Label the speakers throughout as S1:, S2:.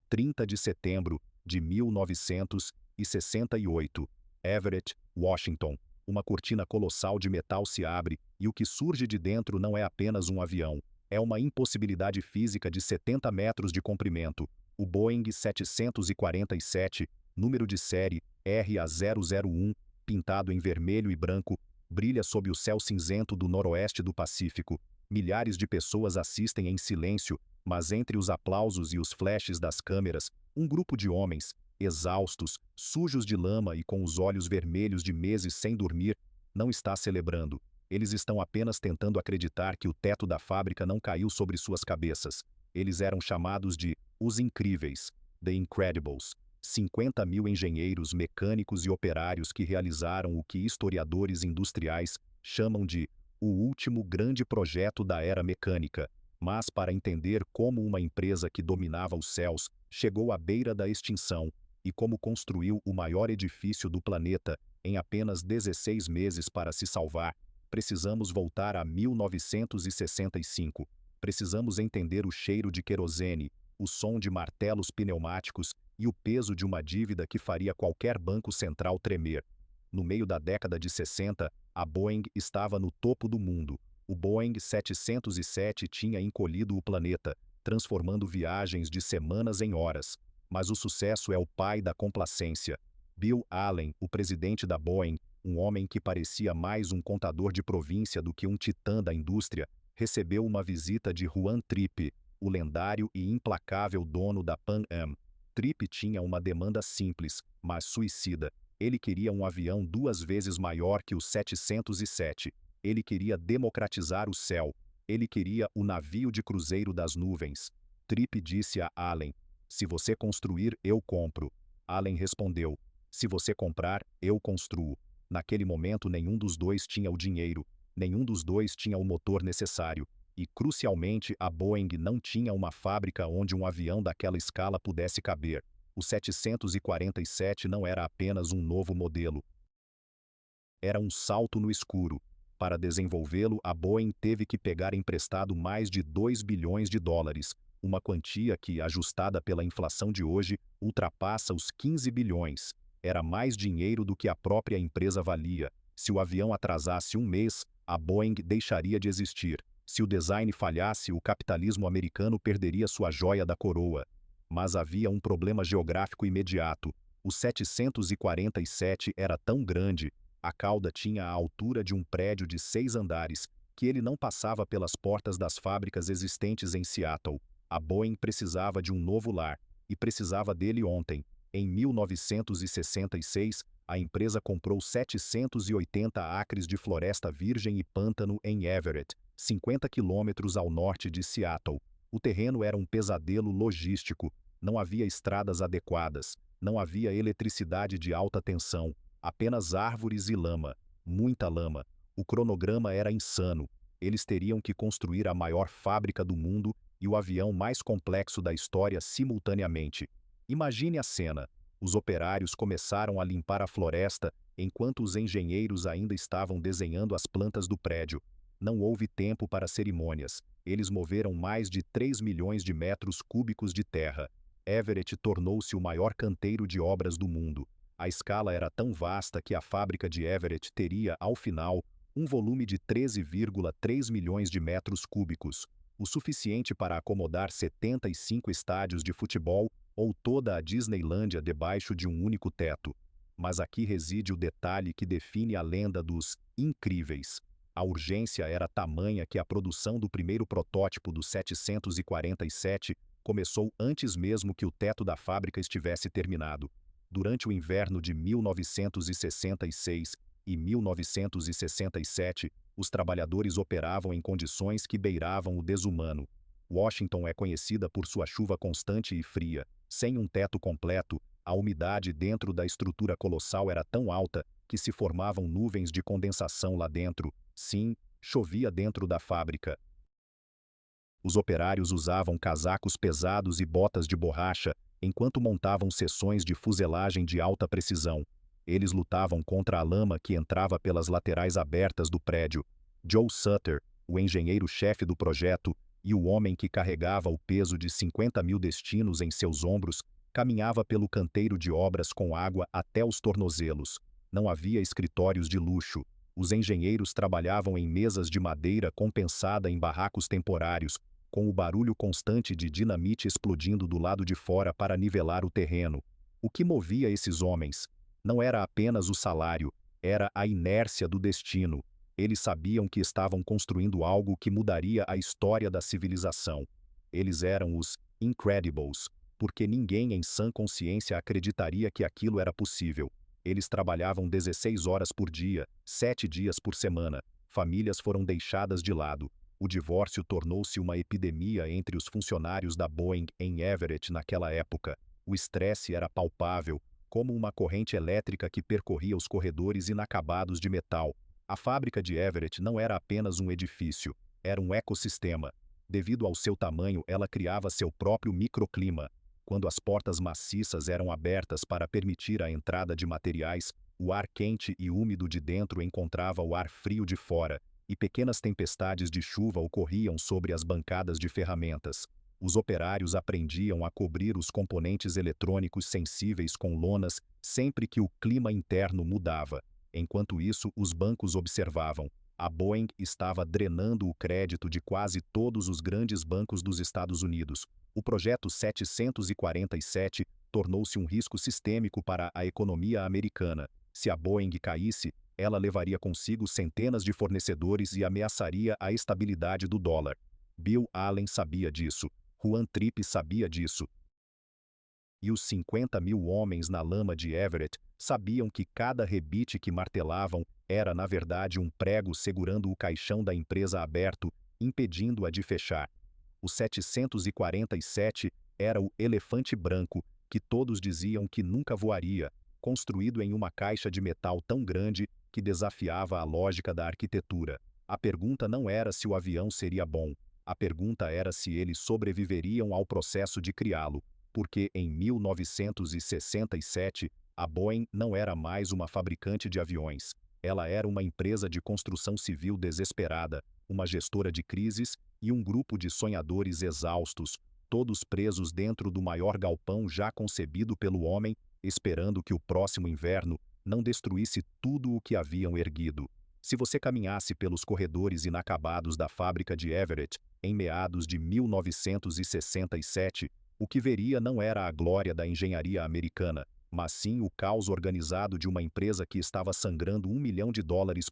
S1: 30 de setembro de 1968. Everett, Washington. Uma cortina colossal de metal se abre e o que surge de dentro não é apenas um avião. É uma impossibilidade física de 70 metros de comprimento. O Boeing 747, número de série RA001, pintado em vermelho e branco, brilha sob o céu cinzento do noroeste do Pacífico. Milhares de pessoas assistem em silêncio, mas entre os aplausos e os flashes das câmeras, um grupo de homens, exaustos, sujos de lama e com os olhos vermelhos de meses sem dormir, não está celebrando. Eles estão apenas tentando acreditar que o teto da fábrica não caiu sobre suas cabeças. Eles eram chamados de os Incríveis, The Incredibles. 50 mil engenheiros, mecânicos e operários que realizaram o que historiadores industriais chamam de o último grande projeto da era mecânica. Mas para entender como uma empresa que dominava os céus chegou à beira da extinção e como construiu o maior edifício do planeta em apenas 16 meses para se salvar, precisamos voltar a 1965. Precisamos entender o cheiro de querosene, o som de martelos pneumáticos e o peso de uma dívida que faria qualquer banco central tremer. No meio da década de 60, a Boeing estava no topo do mundo. O Boeing 707 tinha encolhido o planeta, transformando viagens de semanas em horas. Mas o sucesso é o pai da complacência. Bill Allen, o presidente da Boeing, um homem que parecia mais um contador de província do que um titã da indústria, recebeu uma visita de Juan Trippe, o lendário e implacável dono da Pan Am. Trippe tinha uma demanda simples, mas suicida. Ele queria um avião 2 vezes maior que o 707. Ele queria democratizar o céu. Ele queria o navio de cruzeiro das nuvens. Trippe disse a Allen: "Se você construir, eu compro." Allen respondeu: "Se você comprar, eu construo." Naquele momento, nenhum dos dois tinha o dinheiro, nenhum dos dois tinha o motor necessário. E, crucialmente, a Boeing não tinha uma fábrica onde um avião daquela escala pudesse caber. O 747 não era apenas um novo modelo. Era um salto no escuro. Para desenvolvê-lo, a Boeing teve que pegar emprestado mais de 2 bilhões de dólares, uma quantia que, ajustada pela inflação de hoje, ultrapassa os 15 bilhões. Era mais dinheiro do que a própria empresa valia. Se o avião atrasasse um mês, a Boeing deixaria de existir. Se o design falhasse, o capitalismo americano perderia sua joia da coroa. Mas havia um problema geográfico imediato. O 747 era tão grande, a cauda tinha a altura de um prédio de 6 andares, que ele não passava pelas portas das fábricas existentes em Seattle. A Boeing precisava de um novo lar, e precisava dele ontem. Em 1966, a empresa comprou 780 acres de floresta virgem e pântano em Everett, 50 quilômetros ao norte de Seattle. O terreno era um pesadelo logístico. Não havia estradas adequadas, não havia eletricidade de alta tensão, apenas árvores e lama, muita lama. O cronograma era insano. Eles teriam que construir a maior fábrica do mundo e o avião mais complexo da história simultaneamente. Imagine a cena. Os operários começaram a limpar a floresta enquanto os engenheiros ainda estavam desenhando as plantas do prédio. Não houve tempo para cerimônias. Eles moveram mais de 3 milhões de metros cúbicos de terra. Everett tornou-se o maior canteiro de obras do mundo. A escala era tão vasta que a fábrica de Everett teria, ao final, um volume de 13,3 milhões de metros cúbicos, o suficiente para acomodar 75 estádios de futebol ou toda a Disneylândia debaixo de um único teto. Mas aqui reside o detalhe que define a lenda dos incríveis. A urgência era tamanha que a produção do primeiro protótipo do 747 começou antes mesmo que o teto da fábrica estivesse terminado. Durante o inverno de 1966 e 1967, os trabalhadores operavam em condições que beiravam o desumano. Washington é conhecida por sua chuva constante e fria. Sem um teto completo, a umidade dentro da estrutura colossal era tão alta que se formavam nuvens de condensação lá dentro. Sim, chovia dentro da fábrica. Os operários usavam casacos pesados e botas de borracha enquanto montavam seções de fuselagem de alta precisão. Eles lutavam contra a lama que entrava pelas laterais abertas do prédio. Joe Sutter, o engenheiro-chefe do projeto, e o homem que carregava o peso de 50.000 destinos em seus ombros caminhava pelo canteiro de obras com água até os tornozelos. Não havia escritórios de luxo. Os engenheiros trabalhavam em mesas de madeira compensada em barracos temporários, com o barulho constante de dinamite explodindo do lado de fora para nivelar o terreno. O que movia esses homens não era apenas o salário, era a inércia do destino. Eles sabiam que estavam construindo algo que mudaria a história da civilização. Eles eram os Incredibles, porque ninguém em sã consciência acreditaria que aquilo era possível. Eles trabalhavam 16 horas por dia, 7 dias por semana. Famílias foram deixadas de lado. O divórcio tornou-se uma epidemia entre os funcionários da Boeing em Everett naquela época. O estresse era palpável, como uma corrente elétrica que percorria os corredores inacabados de metal. A fábrica de Everett não era apenas um edifício, era um ecossistema. Devido ao seu tamanho, ela criava seu próprio microclima. Quando as portas maciças eram abertas para permitir a entrada de materiais, o ar quente e úmido de dentro encontrava o ar frio de fora, e pequenas tempestades de chuva ocorriam sobre as bancadas de ferramentas. Os operários aprendiam a cobrir os componentes eletrônicos sensíveis com lonas sempre que o clima interno mudava. Enquanto isso, os bancos observavam. A Boeing estava drenando o crédito de quase todos os grandes bancos dos Estados Unidos. O projeto 747 tornou-se um risco sistêmico para a economia americana. Se a Boeing caísse, ela levaria consigo centenas de fornecedores e ameaçaria a estabilidade do dólar. Bill Allen sabia disso. Juan Trippe sabia disso. E os 50.000 homens na lama de Everett sabiam que cada rebite que martelavam era, na verdade, um prego segurando o caixão da empresa aberto, impedindo-a de fechar. O 747 era o elefante branco, que todos diziam que nunca voaria, construído em uma caixa de metal tão grande que desafiava a lógica da arquitetura. A pergunta não era se o avião seria bom. A pergunta era se eles sobreviveriam ao processo de criá-lo, porque em 1967, a Boeing não era mais uma fabricante de aviões. Ela era uma empresa de construção civil desesperada, uma gestora de crises e um grupo de sonhadores exaustos, todos presos dentro do maior galpão já concebido pelo homem, esperando que o próximo inverno não destruísse tudo o que haviam erguido. Se você caminhasse pelos corredores inacabados da fábrica de Everett, em meados de 1967, o que veria não era a glória da engenharia americana, mas sim o caos organizado de uma empresa que estava sangrando $1 milhão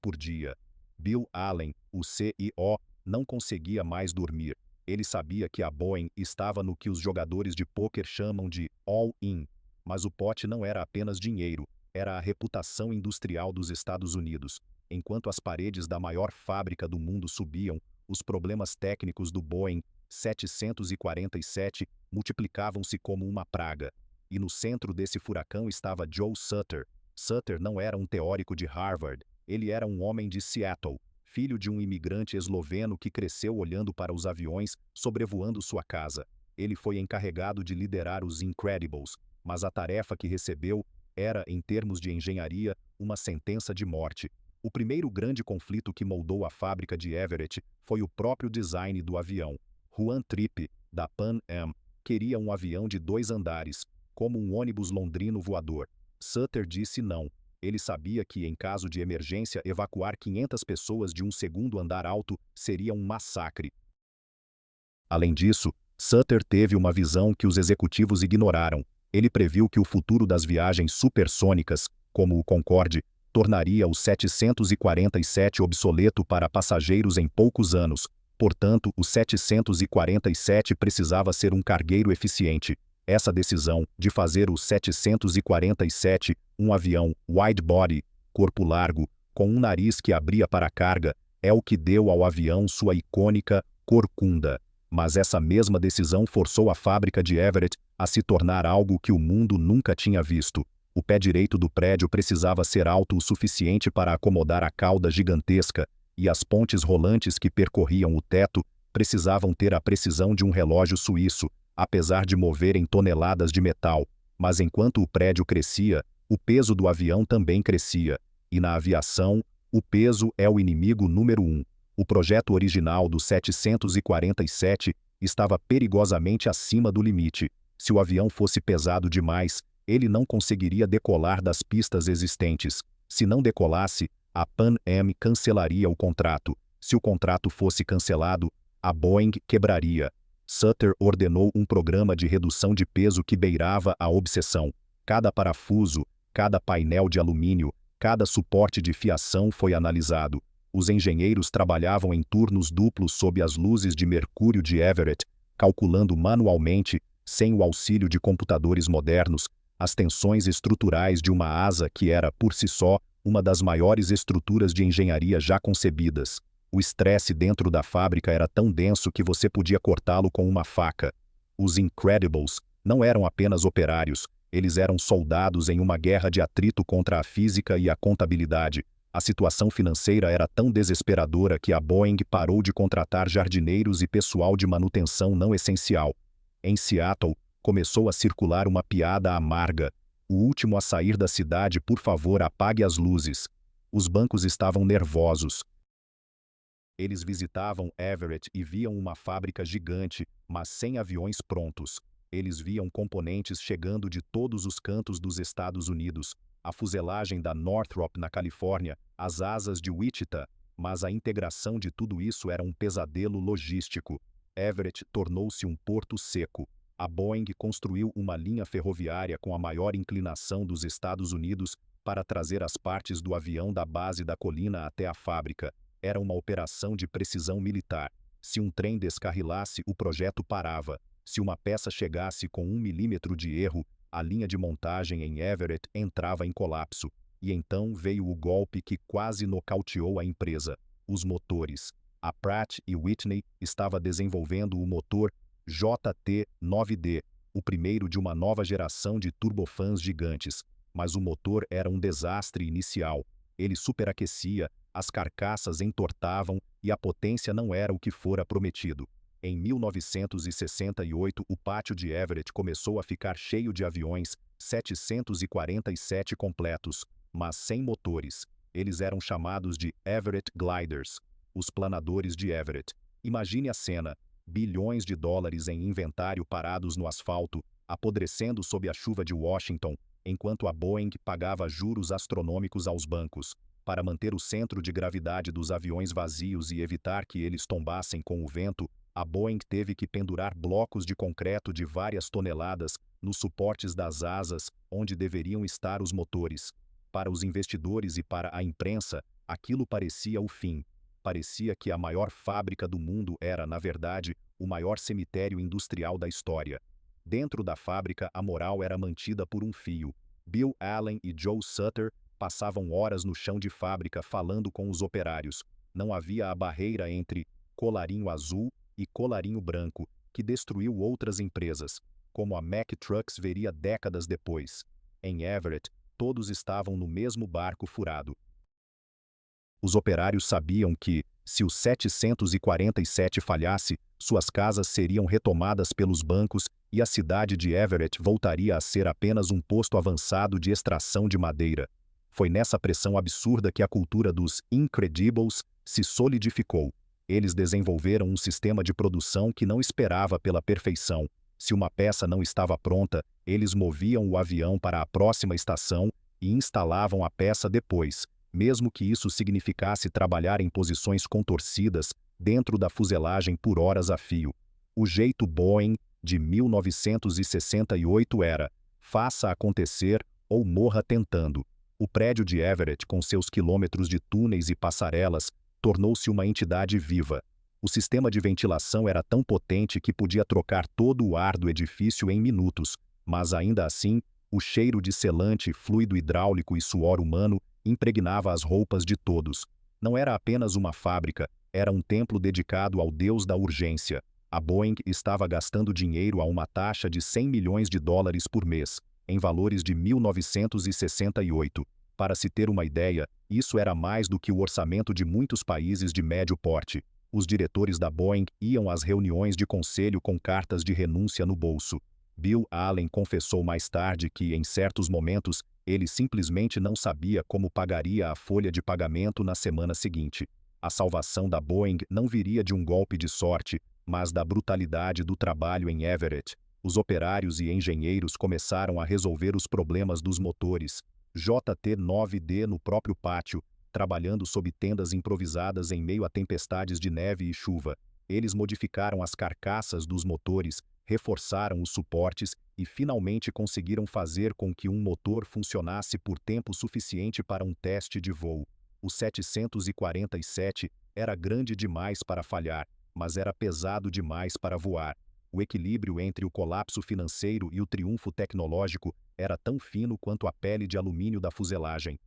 S1: por dia. Bill Allen, o CEO, não conseguia mais dormir. Ele sabia que a Boeing estava no que os jogadores de pôquer chamam de all-in. Mas o pote não era apenas dinheiro, era a reputação industrial dos Estados Unidos. Enquanto as paredes da maior fábrica do mundo subiam, os problemas técnicos do Boeing 747 multiplicavam-se como uma praga. E no centro desse furacão estava Joe Sutter. Sutter não era um teórico de Harvard, ele era um homem de Seattle, filho de um imigrante esloveno que cresceu olhando para os aviões sobrevoando sua casa. Ele foi encarregado de liderar os Incredibles, mas a tarefa que recebeu era, em termos de engenharia, uma sentença de morte. O primeiro grande conflito que moldou a fábrica de Everett foi o próprio design do avião. Juan Trippe, da Pan Am, queria um avião de 2 andares, como um ônibus londrino voador. Sutter disse não. Ele sabia que, em caso de emergência, evacuar 500 pessoas de um segundo andar alto seria um massacre. Além disso, Sutter teve uma visão que os executivos ignoraram. Ele previu que o futuro das viagens supersônicas, como o Concorde, tornaria o 747 obsoleto para passageiros em poucos anos. Portanto, o 747 precisava ser um cargueiro eficiente. Essa decisão, de fazer o 747 um avião wide-body, corpo largo, com um nariz que abria para a carga, é o que deu ao avião sua icônica corcunda. Mas essa mesma decisão forçou a fábrica de Everett a se tornar algo que o mundo nunca tinha visto. O pé direito do prédio precisava ser alto o suficiente para acomodar a cauda gigantesca, e as pontes rolantes que percorriam o teto precisavam ter a precisão de um relógio suíço, apesar de moverem toneladas de metal. Mas enquanto o prédio crescia, o peso do avião também crescia. E na aviação, o peso é o inimigo número 1. O projeto original do 747 estava perigosamente acima do limite. Se o avião fosse pesado demais, ele não conseguiria decolar das pistas existentes. Se não decolasse, a Pan Am cancelaria o contrato. Se o contrato fosse cancelado, a Boeing quebraria. Sutter ordenou um programa de redução de peso que beirava a obsessão. Cada parafuso, cada painel de alumínio, cada suporte de fiação foi analisado. Os engenheiros trabalhavam em turnos duplos sob as luzes de mercúrio de Everett, calculando manualmente, sem o auxílio de computadores modernos, as tensões estruturais de uma asa que era, por si só, uma das maiores estruturas de engenharia já concebidas. O estresse dentro da fábrica era tão denso que você podia cortá-lo com uma faca. Os Incredibles não eram apenas operários, eles eram soldados em uma guerra de atrito contra a física e a contabilidade. A situação financeira era tão desesperadora que a Boeing parou de contratar jardineiros e pessoal de manutenção não essencial. Em Seattle, começou a circular uma piada amarga. O último a sair da cidade, por favor, apague as luzes. Os bancos estavam nervosos. Eles visitavam Everett e viam uma fábrica gigante, mas sem aviões prontos. Eles viam componentes chegando de todos os cantos dos Estados Unidos, a fuselagem da Northrop na Califórnia, as asas de Wichita, mas a integração de tudo isso era um pesadelo logístico. Everett tornou-se um porto seco. A Boeing construiu uma linha ferroviária com a maior inclinação dos Estados Unidos para trazer as partes do avião da base da colina até a fábrica. Era uma operação de precisão militar. Se um trem descarrilasse, o projeto parava. Se uma peça chegasse com 1 milímetro de erro, a linha de montagem em Everett entrava em colapso. E então veio o golpe que quase nocauteou a empresa: os motores. A Pratt & Whitney estava desenvolvendo o motor JT9D, o primeiro de uma nova geração de turbofãs gigantes. Mas o motor era um desastre inicial. Ele superaquecia, as carcaças entortavam e a potência não era o que fora prometido. Em 1968, o pátio de Everett começou a ficar cheio de aviões 747 completos, mas sem motores. Eles eram chamados de Everett Gliders, os planadores de Everett. Imagine a cena: bilhões de dólares em inventário parados no asfalto, apodrecendo sob a chuva de Washington, enquanto a Boeing pagava juros astronômicos aos bancos. Para manter o centro de gravidade dos aviões vazios e evitar que eles tombassem com o vento, a Boeing teve que pendurar blocos de concreto de várias toneladas nos suportes das asas, onde deveriam estar os motores. Para os investidores e para a imprensa, aquilo parecia o fim. Parecia que a maior fábrica do mundo era, na verdade, o maior cemitério industrial da história. Dentro da fábrica, a moral era mantida por um fio. Bill Allen e Joe Sutter passavam horas no chão de fábrica falando com os operários. Não havia a barreira entre colarinho azul e colarinho branco, que destruiu outras empresas, como a Mack Trucks veria décadas depois. Em Everett, todos estavam no mesmo barco furado. Os operários sabiam que, se o 747 falhasse, suas casas seriam retomadas pelos bancos e a cidade de Everett voltaria a ser apenas um posto avançado de extração de madeira. Foi nessa pressão absurda que a cultura dos Incredibles se solidificou. Eles desenvolveram um sistema de produção que não esperava pela perfeição. Se uma peça não estava pronta, eles moviam o avião para a próxima estação e instalavam a peça depois, mesmo que isso significasse trabalhar em posições contorcidas dentro da fuselagem por horas a fio. O jeito Boeing de 1968 era: faça acontecer ou morra tentando. O prédio de Everett, com seus quilômetros de túneis e passarelas, tornou-se uma entidade viva. O sistema de ventilação era tão potente que podia trocar todo o ar do edifício em minutos, mas ainda assim, o cheiro de selante, fluido hidráulico e suor humano impregnava as roupas de todos. Não era apenas uma fábrica, era um templo dedicado ao deus da urgência. A Boeing estava gastando dinheiro a uma taxa de 100 milhões de dólares por mês, em valores de 1968. Para se ter uma ideia, isso era mais do que o orçamento de muitos países de médio porte. Os diretores da Boeing iam às reuniões de conselho com cartas de renúncia no bolso. Bill Allen confessou mais tarde que, em certos momentos, ele simplesmente não sabia como pagaria a folha de pagamento na semana seguinte. A salvação da Boeing não viria de um golpe de sorte, mas da brutalidade do trabalho em Everett. Os operários e engenheiros começaram a resolver os problemas dos motores. JT-9D no próprio pátio, trabalhando sob tendas improvisadas em meio a tempestades de neve e chuva. Eles modificaram as carcaças dos motores, reforçaram os suportes e finalmente conseguiram fazer com que um motor funcionasse por tempo suficiente para um teste de voo. O 747 era grande demais para falhar, mas era pesado demais para voar. O equilíbrio entre o colapso financeiro e o triunfo tecnológico era tão fino quanto a pele de alumínio da fuselagem.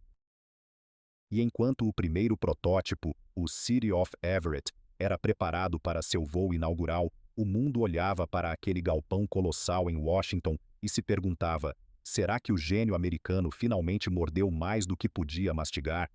S1: E enquanto o primeiro protótipo, o City of Everett, era preparado para seu voo inaugural, o mundo olhava para aquele galpão colossal em Washington e se perguntava: será que o gênio americano finalmente mordeu mais do que podia mastigar?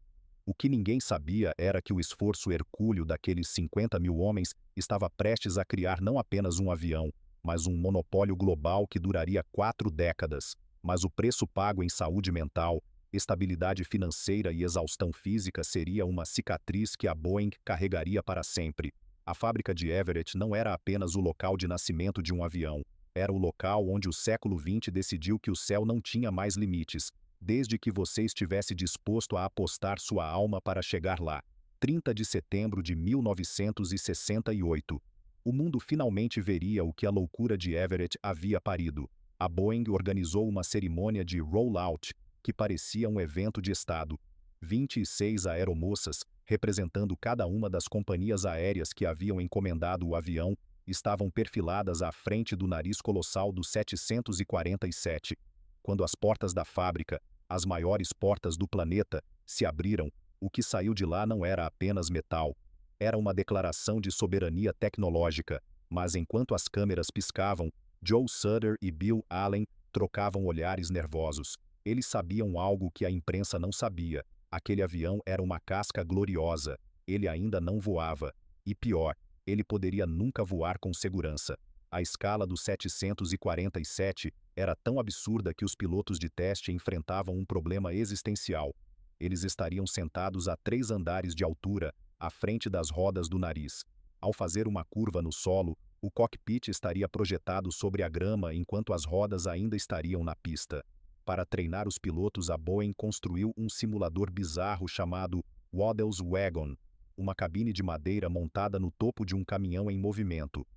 S1: O que ninguém sabia era que o esforço hercúleo daqueles 50 mil homens estava prestes a criar não apenas um avião, mas um monopólio global que duraria 4 décadas. Mas o preço pago em saúde mental, estabilidade financeira e exaustão física seria uma cicatriz que a Boeing carregaria para sempre. A fábrica de Everett não era apenas o local de nascimento de um avião, era o local onde o século XX decidiu que o céu não tinha mais limites, desde que você estivesse disposto a apostar sua alma para chegar lá. 30 de setembro de 1968. O mundo finalmente veria o que a loucura de Everett havia parido. A Boeing organizou uma cerimônia de rollout, que parecia um evento de estado. 26 aeromoças, representando cada uma das companhias aéreas que haviam encomendado o avião, estavam perfiladas à frente do nariz colossal do 747. Quando as portas da fábrica, as maiores portas do planeta, se abriram, o que saiu de lá não era apenas metal. Era uma declaração de soberania tecnológica, mas enquanto as câmeras piscavam, Joe Sutter e Bill Allen trocavam olhares nervosos. Eles sabiam algo que a imprensa não sabia. Aquele avião era uma casca gloriosa. Ele ainda não voava. E pior, ele poderia nunca voar com segurança. A escala do 747 era tão absurda que os pilotos de teste enfrentavam um problema existencial. Eles estariam sentados a 3 andares de altura, à frente das rodas do nariz. Ao fazer uma curva no solo, o cockpit estaria projetado sobre a grama enquanto as rodas ainda estariam na pista. Para treinar os pilotos, a Boeing construiu um simulador bizarro chamado Waddell's Wagon, uma cabine de madeira montada no topo de um caminhão em movimento.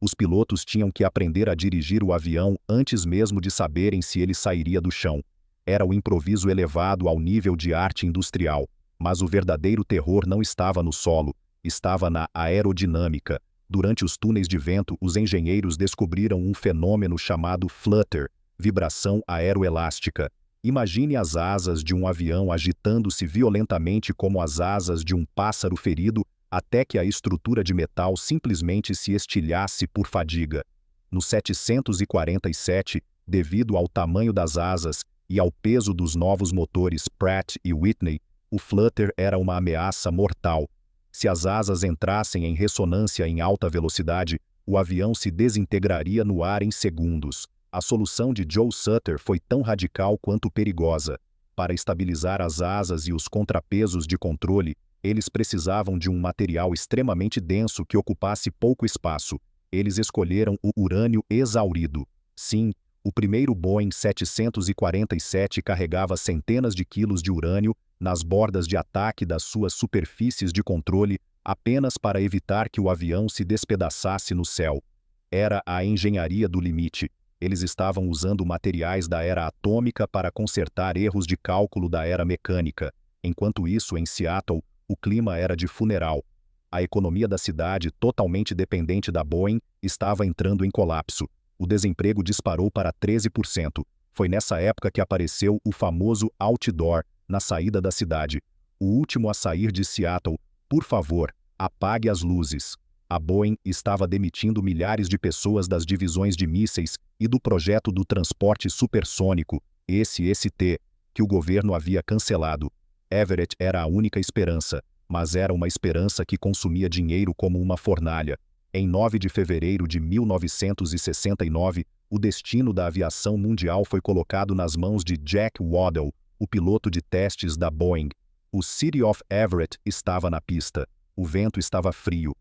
S1: Os pilotos tinham que aprender a dirigir o avião antes mesmo de saberem se ele sairia do chão. Era o improviso elevado ao nível de arte industrial, mas o verdadeiro terror não estava no solo, estava na aerodinâmica. Durante os túneis de vento, os engenheiros descobriram um fenômeno chamado flutter, vibração aeroelástica. Imagine as asas de um avião agitando-se violentamente como as asas de um pássaro ferido, até que a estrutura de metal simplesmente se estilhasse por fadiga. No 747, devido ao tamanho das asas e ao peso dos novos motores Pratt e Whitney, o flutter era uma ameaça mortal. Se as asas entrassem em ressonância em alta velocidade, o avião se desintegraria no ar em segundos. A solução de Joe Sutter foi tão radical quanto perigosa. Para estabilizar as asas e os contrapesos de controle, eles precisavam de um material extremamente denso que ocupasse pouco espaço. Eles escolheram o urânio exaurido. Sim, o primeiro Boeing 747 carregava centenas de quilos de urânio nas bordas de ataque das suas superfícies de controle, apenas para evitar que o avião se despedaçasse no céu. Era a engenharia do limite. Eles estavam usando materiais da era atômica para consertar erros de cálculo da era mecânica. Enquanto isso, em Seattle, o clima era de funeral. A economia da cidade, totalmente dependente da Boeing, estava entrando em colapso. O desemprego disparou para 13%. Foi nessa época que apareceu o famoso outdoor na saída da cidade. O último a sair de Seattle. Por favor, apague as luzes. A Boeing estava demitindo milhares de pessoas das divisões de mísseis e do projeto do transporte supersônico, SST, que o governo havia cancelado. Everett era a única esperança, mas era uma esperança que consumia dinheiro como uma fornalha. Em 9 de fevereiro de 1969, o destino da aviação mundial foi colocado nas mãos de Jack Waddell, o piloto de testes da Boeing. O City of Everett estava na pista. O vento estava frio.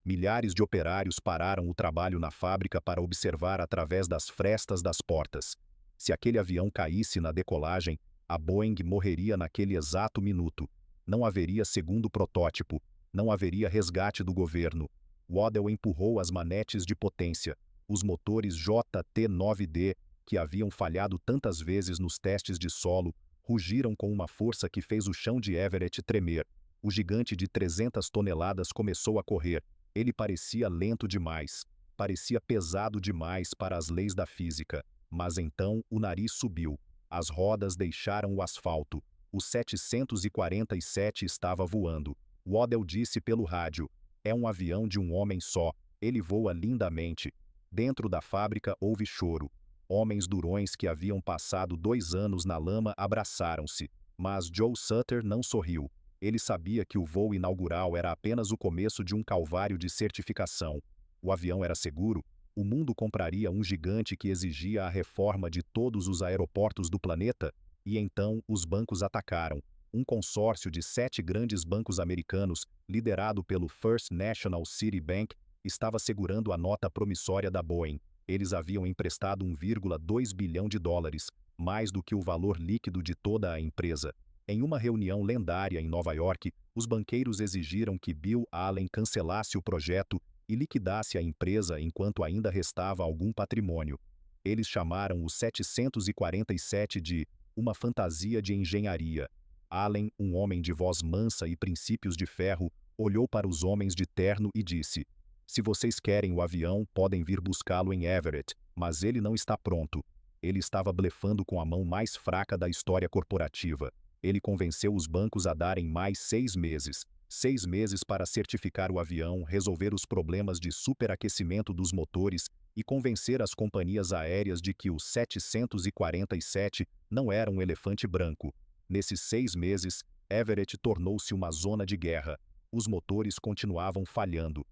S1: Milhares de operários pararam o trabalho na fábrica para observar através das frestas das portas. Se aquele avião caísse na decolagem, a Boeing morreria naquele exato minuto. Não haveria segundo protótipo. Não haveria resgate do governo. Waddell empurrou as manetes de potência. Os motores JT9D, que haviam falhado tantas vezes nos testes de solo, rugiram com uma força que fez o chão de Everett tremer. O gigante de 300 toneladas começou a correr. Ele parecia lento demais. Parecia pesado demais para as leis da física. Mas então o nariz subiu. As rodas deixaram o asfalto. O 747 estava voando. Waddell disse pelo rádio: "É um avião de um homem só. Ele voa lindamente." Dentro da fábrica houve choro. Homens durões que haviam passado 2 anos na lama abraçaram-se. Mas Joe Sutter não sorriu. Ele sabia que o voo inaugural era apenas o começo de um calvário de certificação. O avião era seguro. O mundo compraria um gigante que exigia a reforma de todos os aeroportos do planeta? E então os bancos atacaram. Um consórcio de 7 grandes bancos americanos, liderado pelo First National City Bank, estava segurando a nota promissória da Boeing. Eles haviam emprestado 1,2 bilhão de dólares, mais do que o valor líquido de toda a empresa. Em uma reunião lendária em Nova York, os banqueiros exigiram que Bill Allen cancelasse o projeto e liquidasse a empresa enquanto ainda restava algum patrimônio. Eles chamaram o 747 de uma fantasia de engenharia. Allen, um homem de voz mansa e princípios de ferro, olhou para os homens de terno e disse: "Se vocês querem o avião, podem vir buscá-lo em Everett, mas ele não está pronto." Ele estava blefando com a mão mais fraca da história corporativa. Ele convenceu os bancos a darem mais 6 meses. 6 meses para certificar o avião, resolver os problemas de superaquecimento dos motores e convencer as companhias aéreas de que o 747 não era um elefante branco. Nesses 6 meses, Everett tornou-se uma zona de guerra. Os motores continuavam falhando.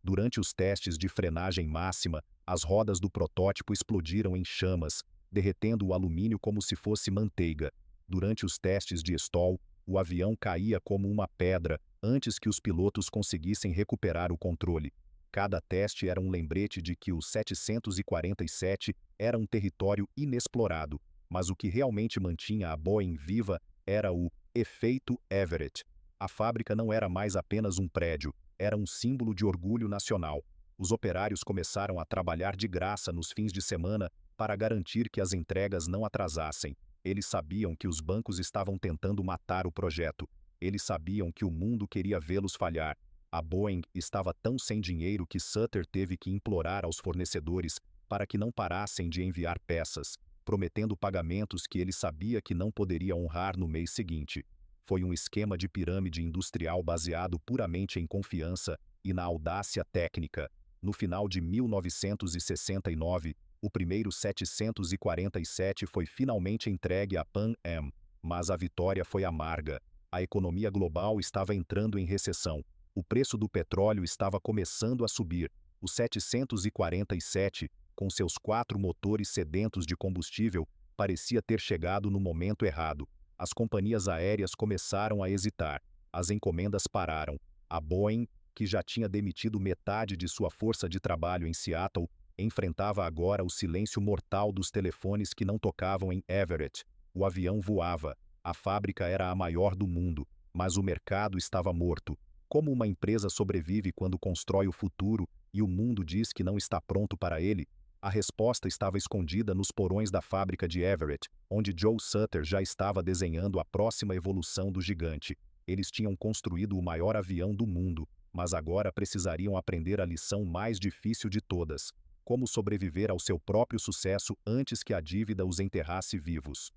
S1: Durante os testes de frenagem máxima, as rodas do protótipo explodiram em chamas, derretendo o alumínio como se fosse manteiga. Durante os testes de stall, o avião caía como uma pedra antes que os pilotos conseguissem recuperar o controle. Cada teste era um lembrete de que o 747 era um território inexplorado, mas o que realmente mantinha a Boeing viva era o efeito Everett. A fábrica não era mais apenas um prédio, era um símbolo de orgulho nacional. Os operários começaram a trabalhar de graça nos fins de semana para garantir que as entregas não atrasassem. Eles sabiam que os bancos estavam tentando matar o projeto. Eles sabiam que o mundo queria vê-los falhar. A Boeing estava tão sem dinheiro que Sutter teve que implorar aos fornecedores para que não parassem de enviar peças, prometendo pagamentos que ele sabia que não poderia honrar no mês seguinte. Foi um esquema de pirâmide industrial baseado puramente em confiança e na audácia técnica. No final de 1969, o primeiro 747 foi finalmente entregue à Pan Am, mas a vitória foi amarga. A economia global estava entrando em recessão. O preço do petróleo estava começando a subir. O 747, com seus 4 motores sedentos de combustível, parecia ter chegado no momento errado. As companhias aéreas começaram a hesitar. As encomendas pararam. A Boeing, que já tinha demitido metade de sua força de trabalho em Seattle, enfrentava agora o silêncio mortal dos telefones que não tocavam em Everett. O avião voava. A fábrica era a maior do mundo, mas o mercado estava morto. Como uma empresa sobrevive quando constrói o futuro e o mundo diz que não está pronto para ele? A resposta estava escondida nos porões da fábrica de Everett, onde Joe Sutter já estava desenhando a próxima evolução do gigante. Eles tinham construído o maior avião do mundo, mas agora precisariam aprender a lição mais difícil de todas: como sobreviver ao seu próprio sucesso antes que a dívida os enterrasse vivos.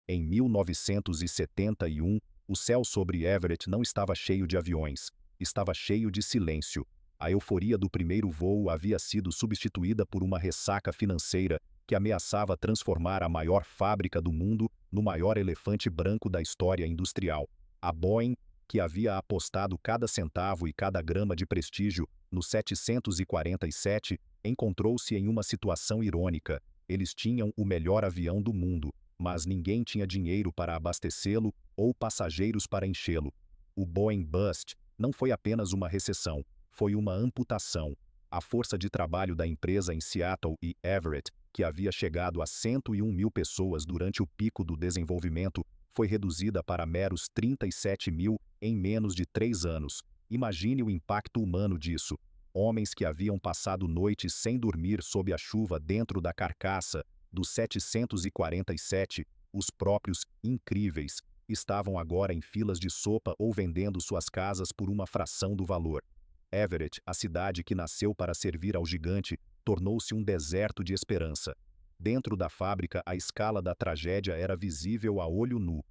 S1: Em 1971, o céu sobre Everett não estava cheio de aviões, estava cheio de silêncio. A euforia do primeiro voo havia sido substituída por uma ressaca financeira que ameaçava transformar a maior fábrica do mundo no maior elefante branco da história industrial. A Boeing, que havia apostado cada centavo e cada grama de prestígio no 747, encontrou-se em uma situação irônica. Eles tinham o melhor avião do mundo, mas ninguém tinha dinheiro para abastecê-lo ou passageiros para enchê-lo. O Boeing Bust não foi apenas uma recessão, foi uma amputação. A força de trabalho da empresa em Seattle e Everett, que havia chegado a 101 mil pessoas durante o pico do desenvolvimento, foi reduzida para meros 37 mil em menos de 3 anos. Imagine o impacto humano disso. Homens que haviam passado noites sem dormir sob a chuva dentro da carcaça dos 747, os próprios incríveis, estavam agora em filas de sopa ou vendendo suas casas por uma fração do valor. Everett, a cidade que nasceu para servir ao gigante, tornou-se um deserto de esperança. Dentro da fábrica, a escala da tragédia era visível a olho nu.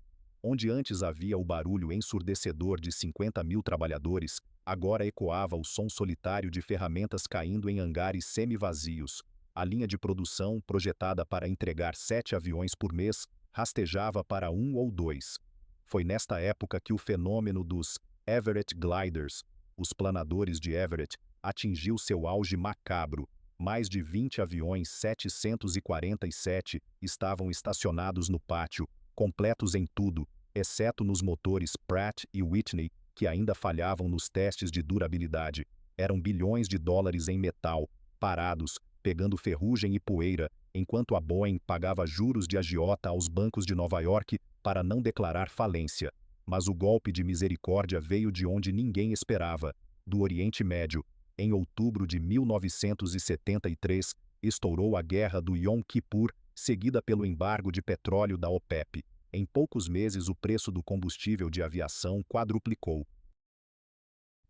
S1: Onde antes havia o barulho ensurdecedor de 50 mil trabalhadores, agora ecoava o som solitário de ferramentas caindo em hangares semi-vazios. A linha de produção, projetada para entregar 7 aviões por mês, rastejava para 1 ou 2. Foi nesta época que o fenômeno dos Everett Gliders, os planadores de Everett, atingiu seu auge macabro. Mais de 20 aviões 747 estavam estacionados no pátio, completos em tudo, exceto nos motores Pratt e Whitney, que ainda falhavam nos testes de durabilidade. Eram bilhões de dólares em metal, parados, pegando ferrugem e poeira, enquanto a Boeing pagava juros de agiota aos bancos de Nova York para não declarar falência. Mas o golpe de misericórdia veio de onde ninguém esperava, do Oriente Médio. Em outubro de 1973, estourou a Guerra do Yom Kippur, seguida pelo embargo de petróleo da OPEP. Em poucos meses, o preço do combustível de aviação quadruplicou.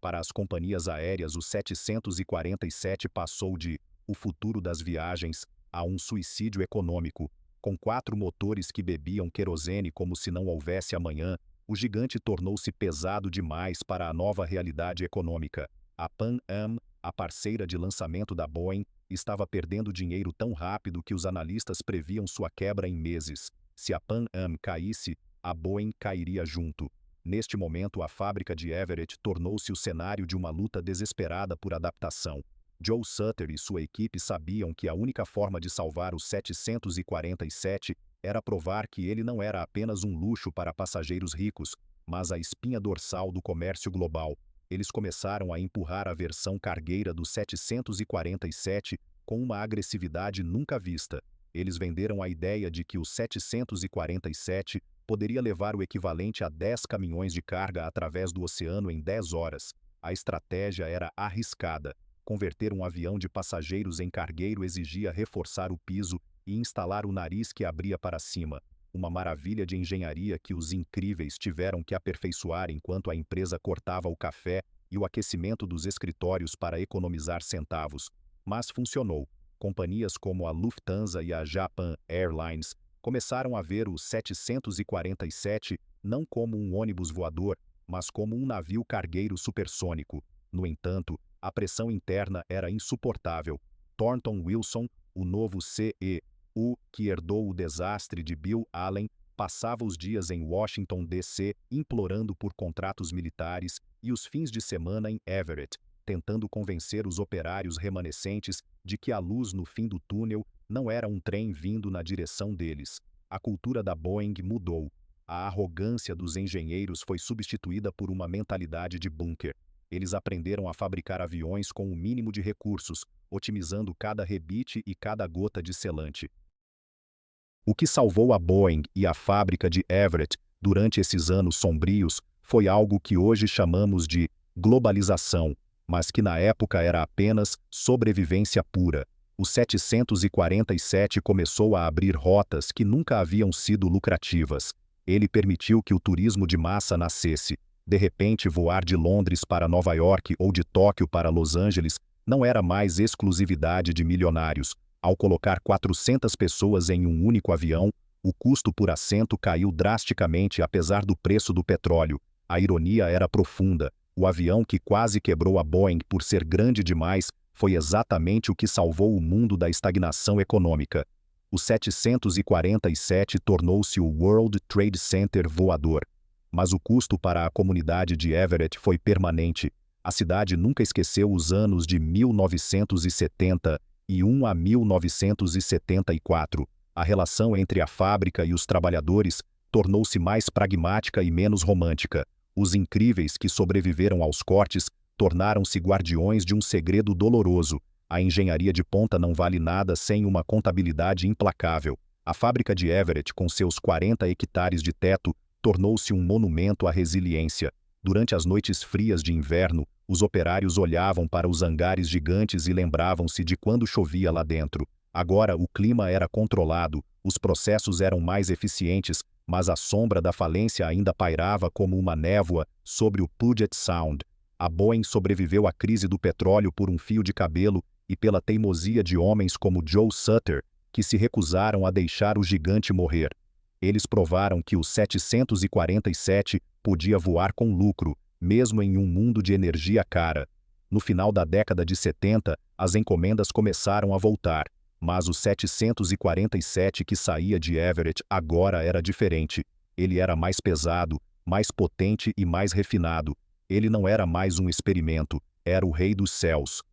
S1: Para as companhias aéreas, o 747 passou de "o futuro das viagens" a um suicídio econômico. Com 4 motores que bebiam querosene como se não houvesse amanhã, o gigante tornou-se pesado demais para a nova realidade econômica. A Pan Am, a parceira de lançamento da Boeing, estava perdendo dinheiro tão rápido que os analistas previam sua quebra em meses. Se a Pan Am caísse, a Boeing cairia junto. Neste momento, a fábrica de Everett tornou-se o cenário de uma luta desesperada por adaptação. Joe Sutter e sua equipe sabiam que a única forma de salvar o 747 era provar que ele não era apenas um luxo para passageiros ricos, mas a espinha dorsal do comércio global. Eles começaram a empurrar a versão cargueira do 747 com uma agressividade nunca vista. Eles venderam a ideia de que o 747 poderia levar o equivalente a 10 caminhões de carga através do oceano em 10 horas. A estratégia era arriscada. Converter um avião de passageiros em cargueiro exigia reforçar o piso e instalar o nariz que abria para cima. Uma maravilha de engenharia que os incríveis tiveram que aperfeiçoar enquanto a empresa cortava o café e o aquecimento dos escritórios para economizar centavos. Mas funcionou. Companhias como a Lufthansa e a Japan Airlines começaram a ver o 747 não como um ônibus voador, mas como um navio cargueiro supersônico. No entanto, a pressão interna era insuportável. Thornton Wilson, o novo CEO, que herdou o desastre de Bill Allen, passava os dias em Washington, D.C., implorando por contratos militares e os fins de semana em Everett, tentando convencer os operários remanescentes de que a luz no fim do túnel não era um trem vindo na direção deles. A cultura da Boeing mudou. A arrogância dos engenheiros foi substituída por uma mentalidade de bunker. Eles aprenderam a fabricar aviões com o mínimo de recursos, otimizando cada rebite e cada gota de selante. O que salvou a Boeing e a fábrica de Everett durante esses anos sombrios foi algo que hoje chamamos de globalização, mas que na época era apenas sobrevivência pura. O 747 começou a abrir rotas que nunca haviam sido lucrativas. Ele permitiu que o turismo de massa nascesse. De repente, voar de Londres para Nova York ou de Tóquio para Los Angeles não era mais exclusividade de milionários. Ao colocar 400 pessoas em um único avião, o custo por assento caiu drasticamente apesar do preço do petróleo. A ironia era profunda. O avião que quase quebrou a Boeing por ser grande demais foi exatamente o que salvou o mundo da estagnação econômica. O 747 tornou-se o World Trade Center voador. Mas o custo para a comunidade de Everett foi permanente. A cidade nunca esqueceu os anos de 1971 a 1974. A relação entre a fábrica e os trabalhadores tornou-se mais pragmática e menos romântica. Os incríveis que sobreviveram aos cortes tornaram-se guardiões de um segredo doloroso. A engenharia de ponta não vale nada sem uma contabilidade implacável. A fábrica de Everett, com seus 40 hectares de teto, tornou-se um monumento à resiliência. Durante as noites frias de inverno, os operários olhavam para os hangares gigantes e lembravam-se de quando chovia lá dentro. Agora o clima era controlado, os processos eram mais eficientes, mas a sombra da falência ainda pairava como uma névoa sobre o Puget Sound. A Boeing sobreviveu à crise do petróleo por um fio de cabelo e pela teimosia de homens como Joe Sutter, que se recusaram a deixar o gigante morrer. Eles provaram que o 747 podia voar com lucro, mesmo em um mundo de energia cara. No final da década de 70, as encomendas começaram a voltar, mas o 747 que saía de Everett agora era diferente. Ele era mais pesado, mais potente e mais refinado. Ele não era mais um experimento, era o rei dos céus.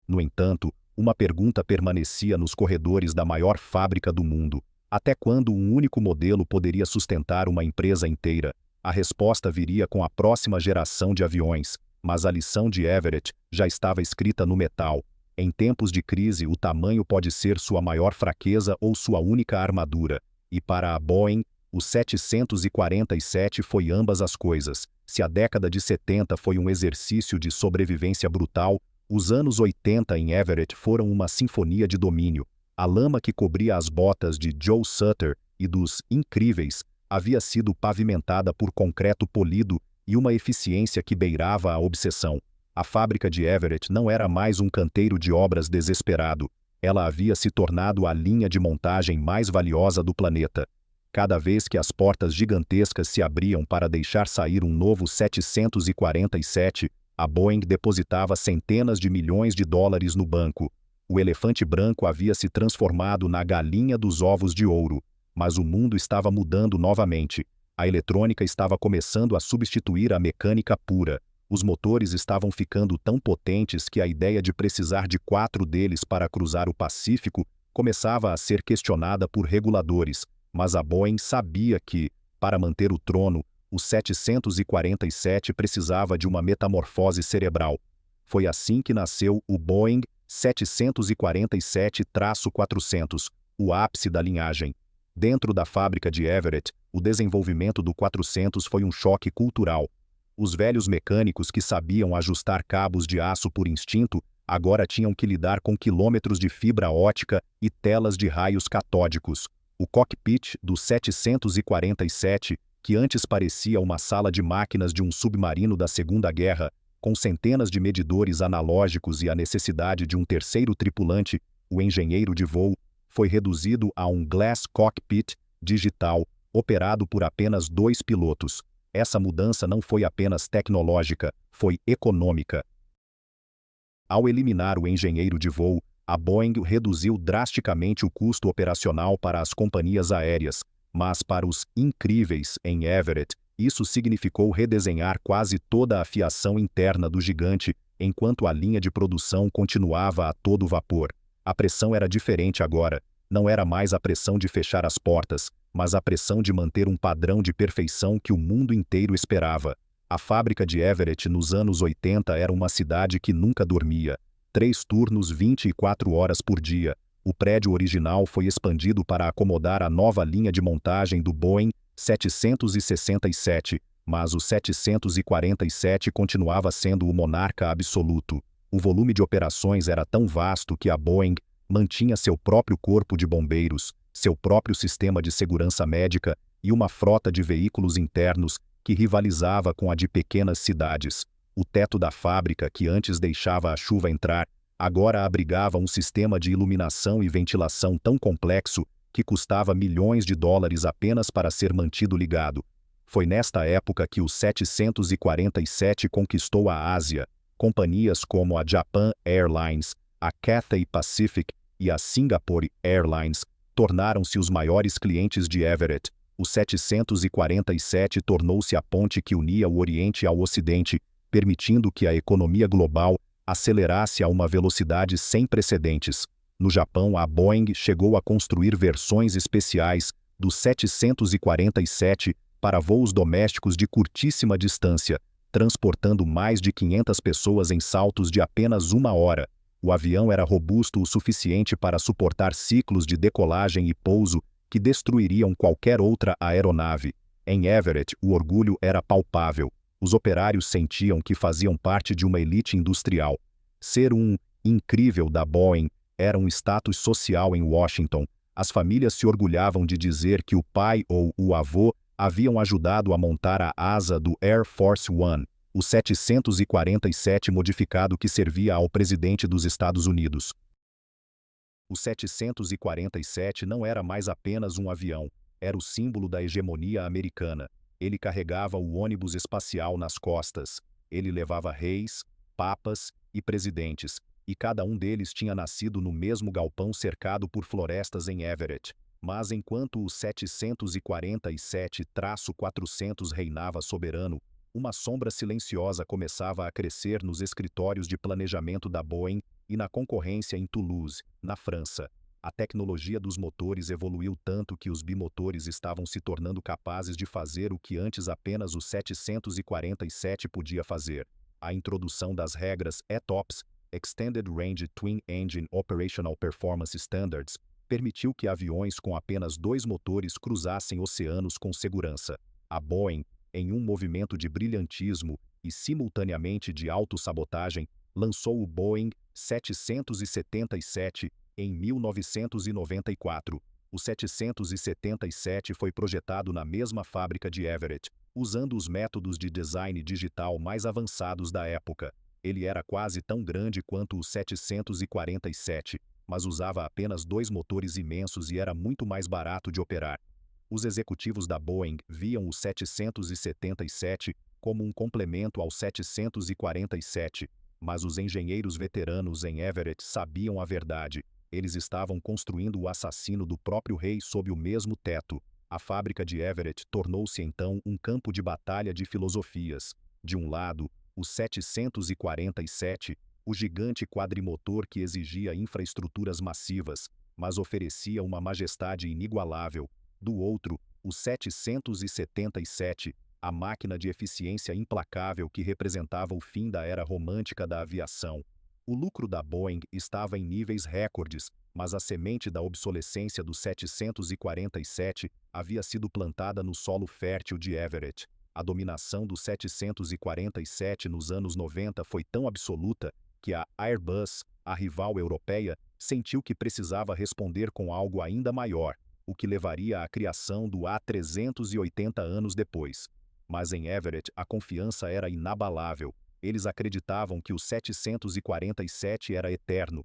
S1: No entanto, uma pergunta permanecia nos corredores da maior fábrica do mundo. Até quando um único modelo poderia sustentar uma empresa inteira? A resposta viria com a próxima geração de aviões, mas a lição de Everett já estava escrita no metal. Em tempos de crise, o tamanho pode ser sua maior fraqueza ou sua única armadura. E para a Boeing, o 747 foi ambas as coisas. Se a década de 70 foi um exercício de sobrevivência brutal, os anos 80 em Everett foram uma sinfonia de domínio. A lama que cobria as botas de Joe Sutter e dos incríveis havia sido pavimentada por concreto polido e uma eficiência que beirava a obsessão. A fábrica de Everett não era mais um canteiro de obras desesperado. Ela havia se tornado a linha de montagem mais valiosa do planeta. Cada vez que as portas gigantescas se abriam para deixar sair um novo 747, a Boeing depositava centenas de milhões de dólares no banco. O elefante branco havia se transformado na galinha dos ovos de ouro. Mas o mundo estava mudando novamente. A eletrônica estava começando a substituir a mecânica pura. Os motores estavam ficando tão potentes que a ideia de precisar de 4 deles para cruzar o Pacífico começava a ser questionada por reguladores. Mas a Boeing sabia que, para manter o trono, o 747 precisava de uma metamorfose cerebral. Foi assim que nasceu o Boeing 747-400, o ápice da linhagem. Dentro da fábrica de Everett, o desenvolvimento do 400 foi um choque cultural. Os velhos mecânicos que sabiam ajustar cabos de aço por instinto agora tinham que lidar com quilômetros de fibra ótica e telas de raios catódicos. O cockpit do 747, que antes parecia uma sala de máquinas de um submarino da Segunda Guerra, com centenas de medidores analógicos e a necessidade de um terceiro tripulante, o engenheiro de voo, foi reduzido a um glass cockpit digital, operado por apenas 2 pilotos. Essa mudança não foi apenas tecnológica, foi econômica. Ao eliminar o engenheiro de voo, a Boeing reduziu drasticamente o custo operacional para as companhias aéreas, mas para os incríveis em Everett, isso significou redesenhar quase toda a fiação interna do gigante, enquanto a linha de produção continuava a todo vapor. A pressão era diferente agora. Não era mais a pressão de fechar as portas, mas a pressão de manter um padrão de perfeição que o mundo inteiro esperava. A fábrica de Everett nos anos 80 era uma cidade que nunca dormia. 3 turnos 24 horas por dia. O prédio original foi expandido para acomodar a nova linha de montagem do Boeing 767, mas o 747 continuava sendo o monarca absoluto. O volume de operações era tão vasto que a Boeing mantinha seu próprio corpo de bombeiros, seu próprio sistema de segurança médica e uma frota de veículos internos que rivalizava com a de pequenas cidades. O teto da fábrica, que antes deixava a chuva entrar, agora abrigava um sistema de iluminação e ventilação tão complexo que custava milhões de dólares apenas para ser mantido ligado. Foi nesta época que o 747 conquistou a Ásia. Companhias como a Japan Airlines, a Cathay Pacific e a Singapore Airlines tornaram-se os maiores clientes de Everett. O 747 tornou-se a ponte que unia o Oriente ao Ocidente, permitindo que a economia global acelerasse a uma velocidade sem precedentes. No Japão, a Boeing chegou a construir versões especiais do 747 para voos domésticos de curtíssima distância, transportando mais de 500 pessoas em saltos de apenas 1 hora. O avião era robusto o suficiente para suportar ciclos de decolagem e pouso que destruiriam qualquer outra aeronave. Em Everett, o orgulho era palpável. Os operários sentiam que faziam parte de uma elite industrial. Ser um incrível da Boeing era um status social em Washington. As famílias se orgulhavam de dizer que o pai ou o avô haviam ajudado a montar a asa do Air Force One, o 747 modificado que servia ao presidente dos Estados Unidos. O 747 não era mais apenas um avião, era o símbolo da hegemonia americana. Ele carregava o ônibus espacial nas costas. Ele levava reis, papas e presidentes, e cada um deles tinha nascido no mesmo galpão cercado por florestas em Everett. Mas enquanto o 747-400 reinava soberano, uma sombra silenciosa começava a crescer nos escritórios de planejamento da Boeing e na concorrência em Toulouse, na França. A tecnologia dos motores evoluiu tanto que os bimotores estavam se tornando capazes de fazer o que antes apenas o 747 podia fazer. A introdução das regras ETOPS, Extended Range Twin Engine Operational Performance Standards, permitiu que aviões com apenas 2 motores cruzassem oceanos com segurança. A Boeing, em um movimento de brilhantismo e simultaneamente de autossabotagem, lançou o Boeing 777 em 1994. O 777 foi projetado na mesma fábrica de Everett, usando os métodos de design digital mais avançados da época. Ele era quase tão grande quanto o 747, mas usava apenas 2 motores imensos e era muito mais barato de operar. Os executivos da Boeing viam o 777 como um complemento ao 747, mas os engenheiros veteranos em Everett sabiam a verdade. Eles estavam construindo o assassino do próprio rei sob o mesmo teto. A fábrica de Everett tornou-se então um campo de batalha de filosofias. De um lado, o 747, o gigante quadrimotor que exigia infraestruturas massivas, mas oferecia uma majestade inigualável. Do outro, o 777, a máquina de eficiência implacável que representava o fim da era romântica da aviação. O lucro da Boeing estava em níveis recordes, mas a semente da obsolescência do 747 havia sido plantada no solo fértil de Everett. A dominação do 747 nos anos 90 foi tão absoluta que a Airbus, a rival europeia, sentiu que precisava responder com algo ainda maior, o que levaria à criação do A380 anos depois. Mas em Everett a confiança era inabalável. Eles acreditavam que o 747 era eterno.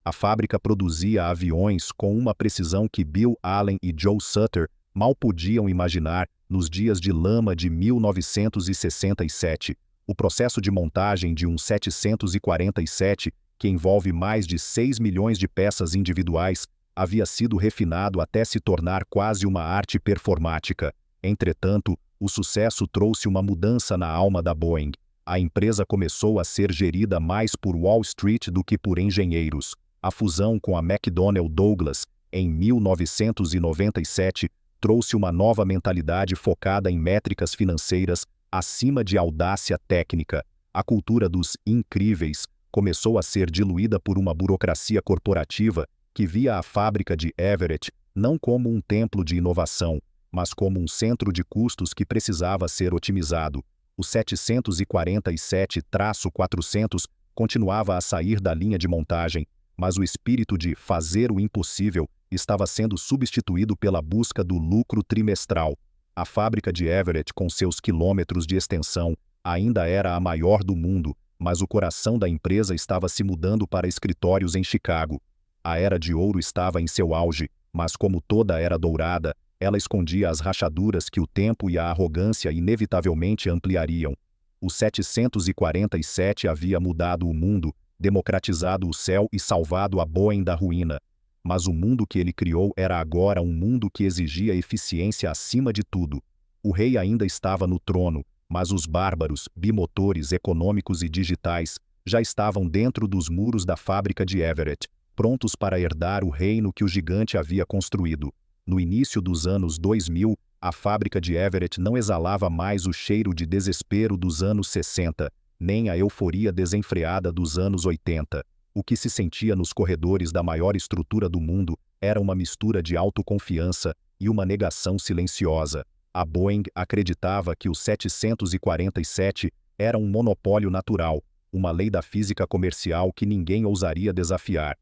S1: A fábrica produzia aviões com uma precisão que Bill Allen e Joe Sutter mal podiam imaginar nos dias de lama de 1967. O processo de montagem de um 747, que envolve mais de 6 milhões de peças individuais, havia sido refinado até se tornar quase uma arte performática. Entretanto, o sucesso trouxe uma mudança na alma da Boeing. A empresa começou a ser gerida mais por Wall Street do que por engenheiros. A fusão com a McDonnell Douglas, em 1997, trouxe uma nova mentalidade focada em métricas financeiras acima de audácia técnica. A cultura dos incríveis começou a ser diluída por uma burocracia corporativa que via a fábrica de Everett não como um templo de inovação, mas como um centro de custos que precisava ser otimizado. O 747-400 continuava a sair da linha de montagem, mas o espírito de fazer o impossível estava sendo substituído pela busca do lucro trimestral. A fábrica de Everett, com seus quilômetros de extensão, ainda era a maior do mundo, mas o coração da empresa estava se mudando para escritórios em Chicago. A era de ouro estava em seu auge, mas como toda era dourada, ela escondia as rachaduras que o tempo e a arrogância inevitavelmente ampliariam. O 747 havia mudado o mundo, democratizado o céu e salvado a Boeing da ruína. Mas o mundo que ele criou era agora um mundo que exigia eficiência acima de tudo. O rei ainda estava no trono, mas os bárbaros, bimotores econômicos e digitais, já estavam dentro dos muros da fábrica de Everett. prontos para herdar o reino que o gigante havia construído. No início dos anos 2000, a fábrica de Everett não exalava mais o cheiro de desespero dos anos 60, nem a euforia desenfreada dos anos 80. O que se sentia nos corredores da maior estrutura do mundo era uma mistura de autoconfiança e uma negação silenciosa. A Boeing acreditava que o 747 era um monopólio natural, uma lei da física comercial que ninguém ousaria desafiar.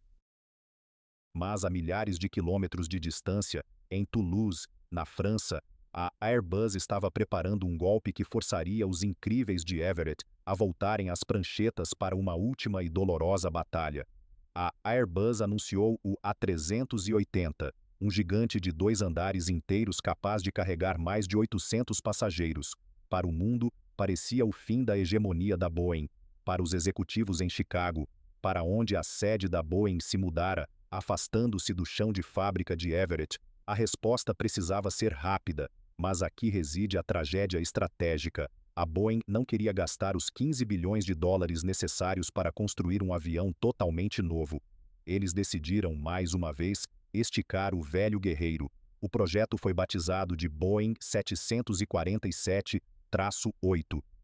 S1: Mas a milhares de quilômetros de distância, em Toulouse, na França, a Airbus estava preparando um golpe que forçaria os incríveis de Everett a voltarem às pranchetas para uma última e dolorosa batalha. A Airbus anunciou o A380, um gigante de 2 andares inteiros capaz de carregar mais de 800 passageiros. Para o mundo, parecia o fim da hegemonia da Boeing. Para os executivos em Chicago, para onde a sede da Boeing se mudara, afastando-se do chão de fábrica de Everett, a resposta precisava ser rápida, mas aqui reside a tragédia estratégica. A Boeing não queria gastar os 15 bilhões de dólares necessários para construir um avião totalmente novo. Eles decidiram, mais uma vez, esticar o velho guerreiro. O projeto foi batizado de Boeing 747-8.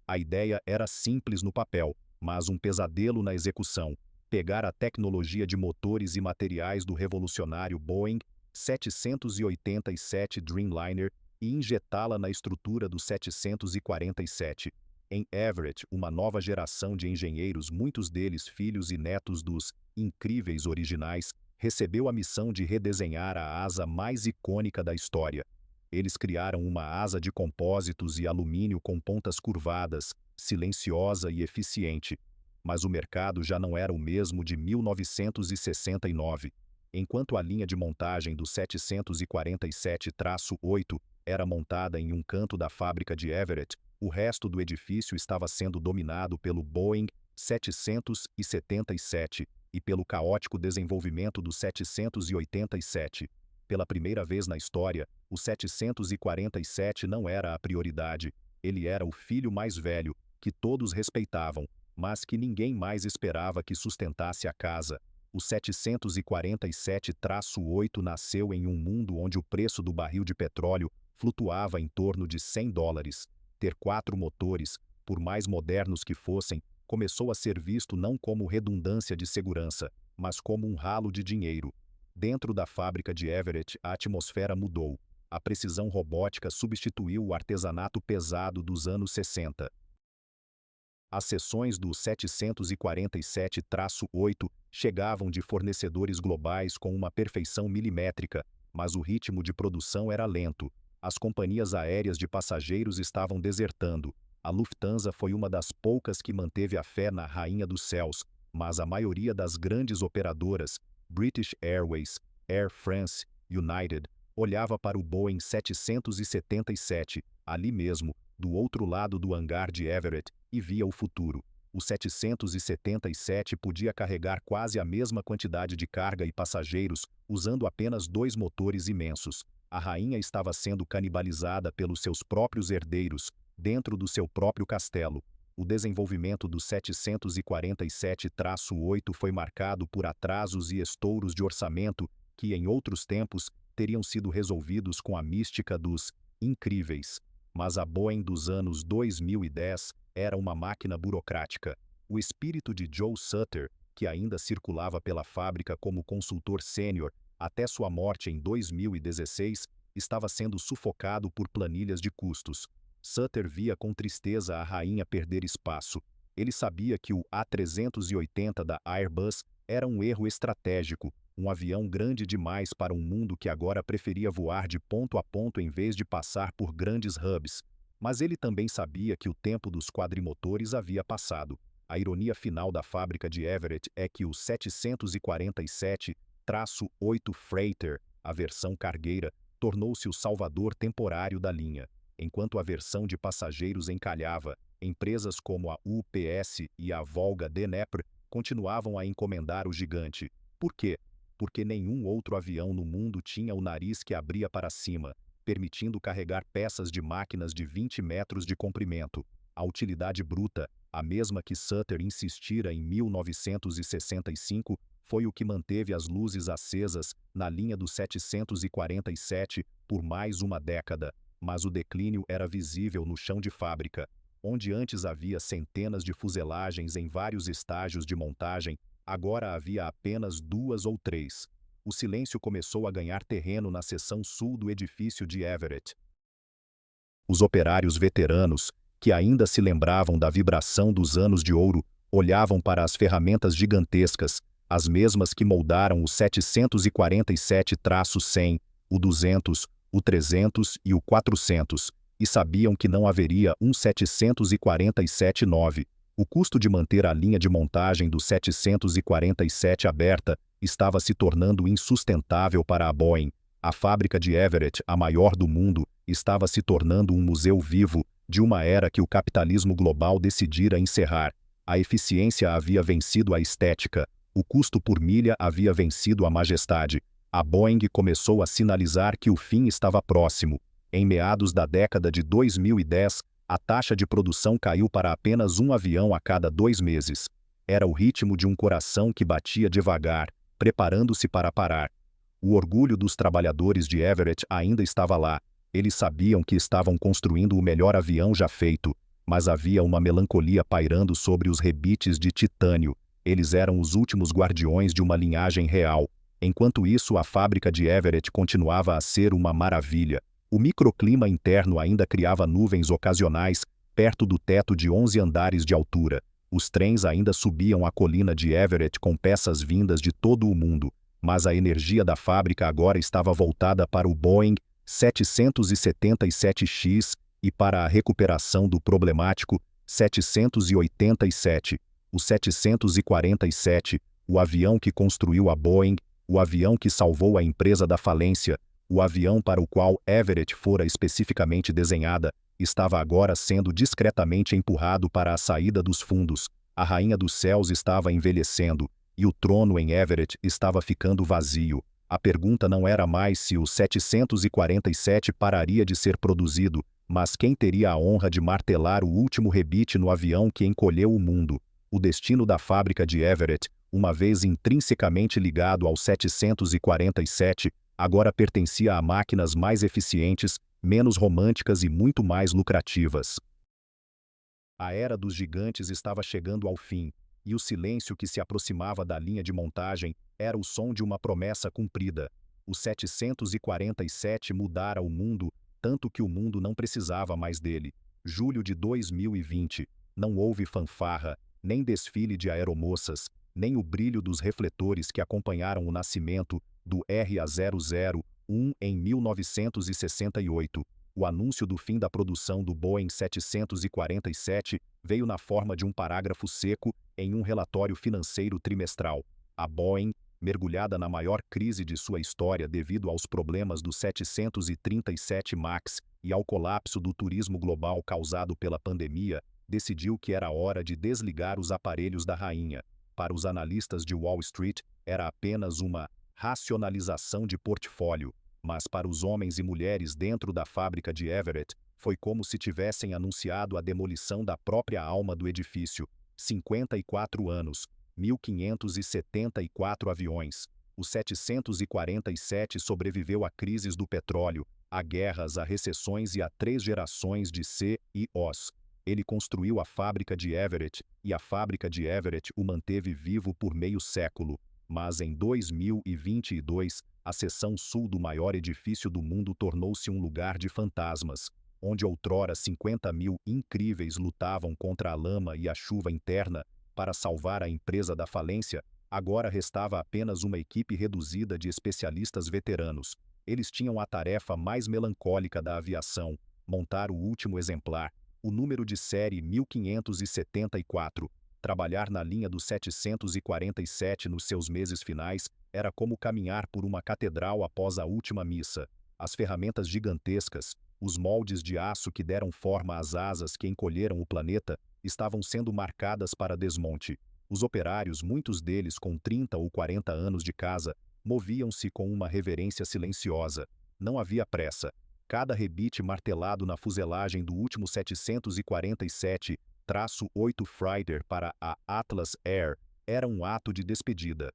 S1: A ideia era simples no papel, mas um pesadelo na execução. Pegar a tecnologia de motores e materiais do revolucionário Boeing 787 Dreamliner e injetá-la na estrutura do 747. Em Everett, uma nova geração de engenheiros, muitos deles filhos e netos dos incríveis originais, recebeu a missão de redesenhar a asa mais icônica da história. Eles criaram uma asa de compósitos e alumínio com pontas curvadas, silenciosa e eficiente. Mas o mercado já não era o mesmo de 1969. Enquanto a linha de montagem do 747-8 era montada em um canto da fábrica de Everett, o resto do edifício estava sendo dominado pelo Boeing 777 e pelo caótico desenvolvimento do 787. Pela primeira vez na história, o 747 não era a prioridade. Ele era o filho mais velho, que todos respeitavam, mas que ninguém mais esperava que sustentasse a casa. O 747-8 nasceu em um mundo onde o preço do barril de petróleo flutuava em torno de $100. Ter 4 motores, por mais modernos que fossem, começou a ser visto não como redundância de segurança, mas como um ralo de dinheiro. Dentro da fábrica de Everett, a atmosfera mudou. A precisão robótica substituiu o artesanato pesado dos anos 60. As seções do 747-8 chegavam de fornecedores globais com uma perfeição milimétrica, mas o ritmo de produção era lento. As companhias aéreas de passageiros estavam desertando. A Lufthansa foi uma das poucas que manteve a fé na Rainha dos Céus, mas a maioria das grandes operadoras, British Airways, Air France, United, olhava para o Boeing 777, ali mesmo, do outro lado do hangar de Everett, e via o futuro. O 777 podia carregar quase a mesma quantidade de carga e passageiros, usando apenas 2 motores imensos. A rainha estava sendo canibalizada pelos seus próprios herdeiros, dentro do seu próprio castelo. O desenvolvimento do 747-8 foi marcado por atrasos e estouros de orçamento que, em outros tempos, teriam sido resolvidos com a mística dos incríveis. Mas a Boeing dos anos 2010 era uma máquina burocrática. O espírito de Joe Sutter, que ainda circulava pela fábrica como consultor sênior até sua morte em 2016, estava sendo sufocado por planilhas de custos. Sutter via com tristeza a rainha perder espaço. Ele sabia que o A380 da Airbus era um erro estratégico, um avião grande demais para um mundo que agora preferia voar de ponto a ponto em vez de passar por grandes hubs. Mas ele também sabia que o tempo dos quadrimotores havia passado. A ironia final da fábrica de Everett é que o 747-8 Freighter, a versão cargueira, tornou-se o salvador temporário da linha. Enquanto a versão de passageiros encalhava, empresas como a UPS e a Volga Dnepr continuavam a encomendar o gigante. Por quê? Porque nenhum outro avião no mundo tinha o nariz que abria para cima, permitindo carregar peças de máquinas de 20 metros de comprimento. A utilidade bruta, a mesma que Sutter insistira em 1965, foi o que manteve as luzes acesas na linha do 747 por mais uma década, mas o declínio era visível no chão de fábrica. Onde antes havia centenas de fuselagens em vários estágios de montagem, agora havia apenas 2 ou 3. O silêncio começou a ganhar terreno na seção sul do edifício de Everett. Os operários veteranos, que ainda se lembravam da vibração dos anos de ouro, olhavam para as ferramentas gigantescas, as mesmas que moldaram o 747-100, o 200, o 300 e o 400, e sabiam que não haveria um 747-9. O custo de manter a linha de montagem do 747 aberta estava se tornando insustentável para a Boeing. A fábrica de Everett, a maior do mundo, estava se tornando um museu vivo de uma era que o capitalismo global decidira encerrar. A eficiência havia vencido a estética, o custo por milha havia vencido a majestade. A Boeing começou a sinalizar que o fim estava próximo. Em meados da década de 2010, a taxa de produção caiu para apenas um avião a cada 2 meses. Era o ritmo de um coração que batia devagar, preparando-se para parar. O orgulho dos trabalhadores de Everett ainda estava lá. Eles sabiam que estavam construindo o melhor avião já feito, mas havia uma melancolia pairando sobre os rebites de titânio. Eles eram os últimos guardiões de uma linhagem real. Enquanto isso, a fábrica de Everett continuava a ser uma maravilha. O microclima interno ainda criava nuvens ocasionais perto do teto de 11 andares de altura. Os trens ainda subiam a colina de Everett com peças vindas de todo o mundo, mas a energia da fábrica agora estava voltada para o Boeing 777X e para a recuperação do problemático 787, o 747, o avião que construiu a Boeing, o avião que salvou a empresa da falência, o avião para o qual Everett fora especificamente desenhada, estava agora sendo discretamente empurrado para a saída dos fundos. A rainha dos céus estava envelhecendo, e o trono em Everett estava ficando vazio. A pergunta não era mais se o 747 pararia de ser produzido, mas quem teria a honra de martelar o último rebite no avião que encolheu o mundo. O destino da fábrica de Everett, uma vez intrinsecamente ligado ao 747, agora pertencia a máquinas mais eficientes, menos românticas e muito mais lucrativas. A era dos gigantes estava chegando ao fim, e o silêncio que se aproximava da linha de montagem era o som de uma promessa cumprida. O 747 mudara o mundo, tanto que o mundo não precisava mais dele. Julho de 2020. Não houve fanfarra, nem desfile de aeromoças, nem o brilho dos refletores que acompanharam o nascimento do RA001 em 1968. O anúncio do fim da produção do Boeing 747 veio na forma de um parágrafo seco em um relatório financeiro trimestral. A Boeing, mergulhada na maior crise de sua história devido aos problemas do 737 MAX e ao colapso do turismo global causado pela pandemia, decidiu que era hora de desligar os aparelhos da rainha. Para os analistas de Wall Street, era apenas uma racionalização de portfólio, mas para os homens e mulheres dentro da fábrica de Everett, foi como se tivessem anunciado a demolição da própria alma do edifício. 54 anos, 1.574 aviões. O 747 sobreviveu a crises do petróleo, a guerras, a recessões e a 3 gerações de CEOs. Ele construiu a fábrica de Everett, e a fábrica de Everett o manteve vivo por meio século. Mas em 2022, a seção sul do maior edifício do mundo tornou-se um lugar de fantasmas, onde outrora 50.000 incríveis lutavam contra a lama e a chuva interna para salvar a empresa da falência. Agora restava apenas uma equipe reduzida de especialistas veteranos. Eles tinham a tarefa mais melancólica da aviação: montar o último exemplar, o número de série 1574. Trabalhar na linha do 747 nos seus meses finais era como caminhar por uma catedral após a última missa. As ferramentas gigantescas, os moldes de aço que deram forma às asas que encolheram o planeta, estavam sendo marcadas para desmonte. Os operários, muitos deles com 30 ou 40 anos de casa, moviam-se com uma reverência silenciosa. Não havia pressa. Cada rebite martelado na fuselagem do último 747-8 Freighter para a Atlas Air era um ato de despedida.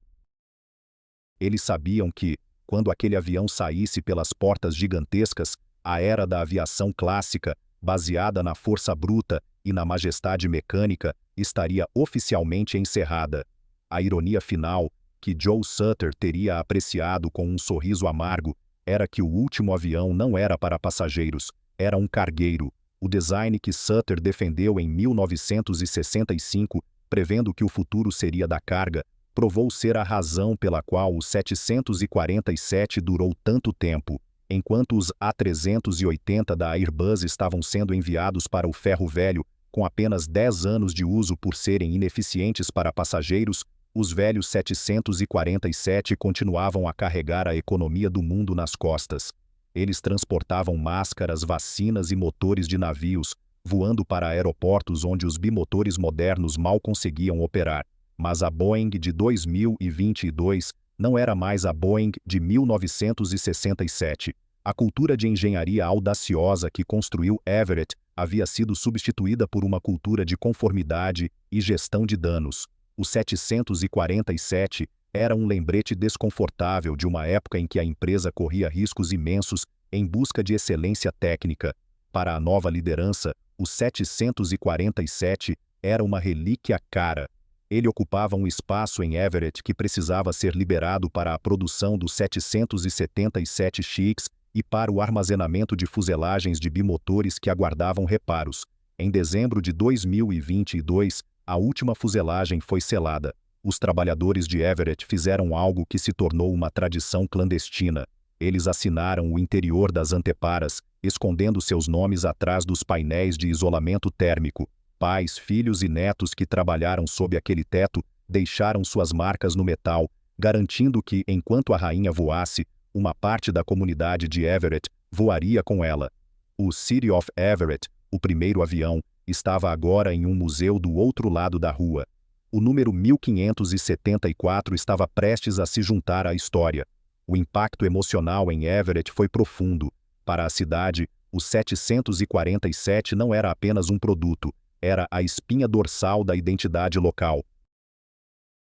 S1: Eles sabiam que, quando aquele avião saísse pelas portas gigantescas, a era da aviação clássica, baseada na força bruta e na majestade mecânica, estaria oficialmente encerrada. A ironia final, que Joe Sutter teria apreciado com um sorriso amargo, era que o último avião não era para passageiros, era um cargueiro. O design que Sutter defendeu em 1965, prevendo que o futuro seria da carga, provou ser a razão pela qual o 747 durou tanto tempo, enquanto os A380 da Airbus estavam sendo enviados para o ferro velho, com apenas 10 anos de uso por serem ineficientes para passageiros. Os velhos 747 continuavam a carregar a economia do mundo nas costas. Eles transportavam máscaras, vacinas e motores de navios, voando para aeroportos onde os bimotores modernos mal conseguiam operar. Mas a Boeing de 2022 não era mais a Boeing de 1967. A cultura de engenharia audaciosa que construiu Everett havia sido substituída por uma cultura de conformidade e gestão de danos. O 747 era um lembrete desconfortável de uma época em que a empresa corria riscos imensos em busca de excelência técnica. Para a nova liderança, o 747 era uma relíquia cara. Ele ocupava um espaço em Everett que precisava ser liberado para a produção do 777X e para o armazenamento de fuselagens de bimotores que aguardavam reparos. Em dezembro de 2022, a última fuselagem foi selada. Os trabalhadores de Everett fizeram algo que se tornou uma tradição clandestina. Eles assinaram o interior das anteparas, escondendo seus nomes atrás dos painéis de isolamento térmico. Pais, filhos e netos que trabalharam sob aquele teto deixaram suas marcas no metal, garantindo que, enquanto a rainha voasse, uma parte da comunidade de Everett voaria com ela. O City of Everett, o primeiro avião, estava agora em um museu do outro lado da rua. O número 1574 estava prestes a se juntar à história. O impacto emocional em Everett foi profundo. Para a cidade, o 747 não era apenas um produto, era a espinha dorsal da identidade local.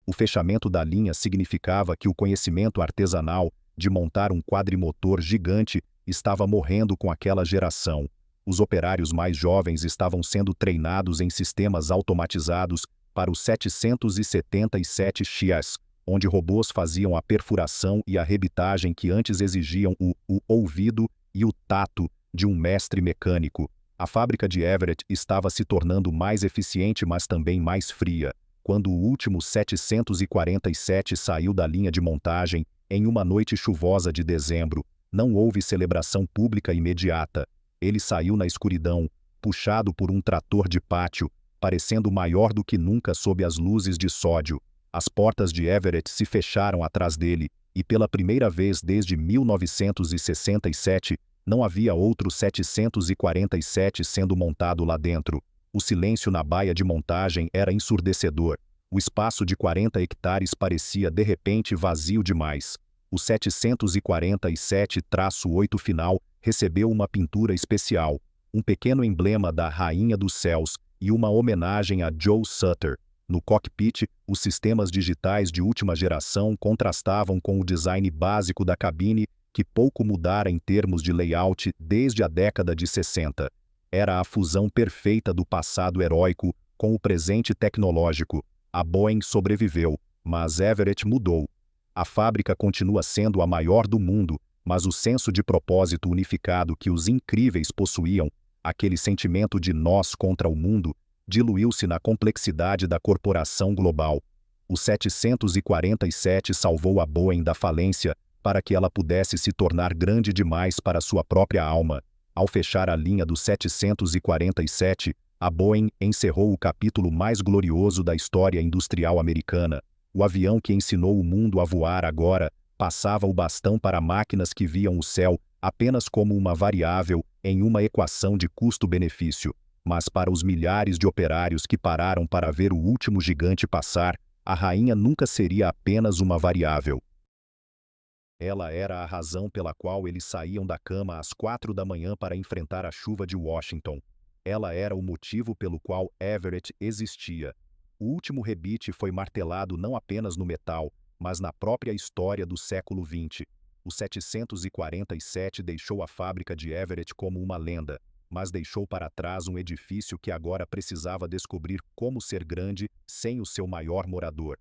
S1: O fechamento da linha significava que o conhecimento artesanal de montar um quadrimotor gigante estava morrendo com aquela geração. Os operários mais jovens estavam sendo treinados em sistemas automatizados para o 777X, onde robôs faziam a perfuração e a rebitagem que antes exigiam o ouvido e o tato de um mestre mecânico. A fábrica de Everett estava se tornando mais eficiente, mas também mais fria. Quando o último 747 saiu da linha de montagem, em uma noite chuvosa de dezembro, não houve celebração pública imediata. Ele saiu na escuridão, puxado por um trator de pátio, parecendo maior do que nunca sob as luzes de sódio. As portas de Everett se fecharam atrás dele, e pela primeira vez desde 1967, não havia outro 747 sendo montado lá dentro. O silêncio na baia de montagem era ensurdecedor. O espaço de 40 hectares parecia de repente vazio demais. O 747-8 final recebeu uma pintura especial, um pequeno emblema da Rainha dos Céus e uma homenagem a Joe Sutter. No cockpit, os sistemas digitais de última geração contrastavam com o design básico da cabine, que pouco mudara em termos de layout desde a década de 60. Era a fusão perfeita do passado heróico com o presente tecnológico. A Boeing sobreviveu, mas Everett mudou. A fábrica continua sendo a maior do mundo, mas o senso de propósito unificado que os incríveis possuíam, aquele sentimento de nós contra o mundo, diluiu-se na complexidade da corporação global. O 747 salvou a Boeing da falência para que ela pudesse se tornar grande demais para sua própria alma. Ao fechar a linha do 747, a Boeing encerrou o capítulo mais glorioso da história industrial americana. O avião que ensinou o mundo a voar agora passava o bastão para máquinas que viam o céu apenas como uma variável em uma equação de custo-benefício. Mas para os milhares de operários que pararam para ver o último gigante passar, a rainha nunca seria apenas uma variável. Ela era a razão pela qual eles saíam da cama às 4 da manhã para enfrentar a chuva de Washington. Ela era o motivo pelo qual Everett existia. O último rebite foi martelado não apenas no metal, mas na própria história do século XX. O 747 deixou a fábrica de Everett como uma lenda, mas deixou para trás um edifício que agora precisava descobrir como ser grande sem o seu maior morador.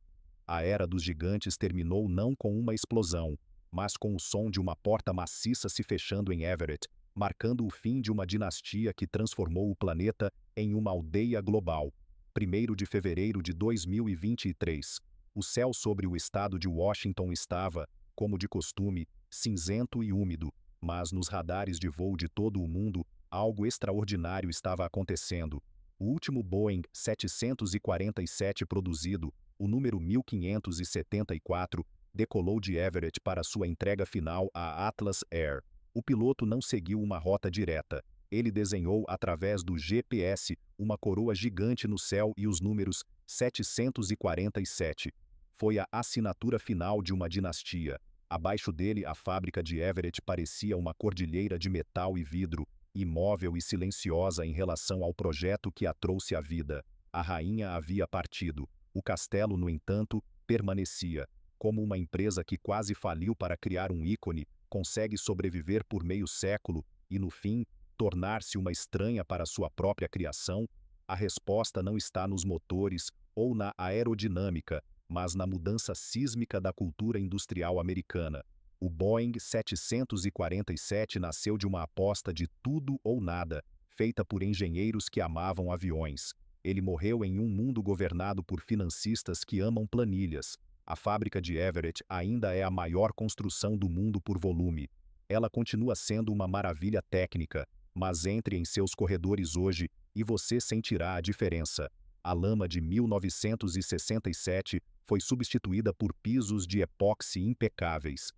S1: A era dos gigantes terminou não com uma explosão, mas com o som de uma porta maciça se fechando em Everett, marcando o fim de uma dinastia que transformou o planeta em uma aldeia global. 1º de fevereiro de 2023. O céu sobre o estado de Washington estava, como de costume, cinzento e úmido, mas nos radares de voo de todo o mundo, algo extraordinário estava acontecendo. O último Boeing 747 produzido, o número 1574, decolou de Everett para sua entrega final à Atlas Air. O piloto não seguiu uma rota direta. Ele desenhou através do GPS uma coroa gigante no céu e os números 747. Foi a assinatura final de uma dinastia. Abaixo dele, a fábrica de Everett parecia uma cordilheira de metal e vidro, imóvel e silenciosa em relação ao projeto que a trouxe à vida. A rainha havia partido. O castelo, no entanto, permanecia. Como uma empresa que quase faliu para criar um ícone, consegue sobreviver por meio século e, no fim, tornar-se uma estranha para sua própria criação? A resposta não está nos motores ou na aerodinâmica, mas na mudança sísmica da cultura industrial americana. O Boeing 747 nasceu de uma aposta de tudo ou nada, feita por engenheiros que amavam aviões. Ele morreu em um mundo governado por financistas que amam planilhas. A fábrica de Everett ainda é a maior construção do mundo por volume. Ela continua sendo uma maravilha técnica, mas entre em seus corredores hoje e você sentirá a diferença. A lama de 1967 foi substituída por pisos de epóxi impecáveis.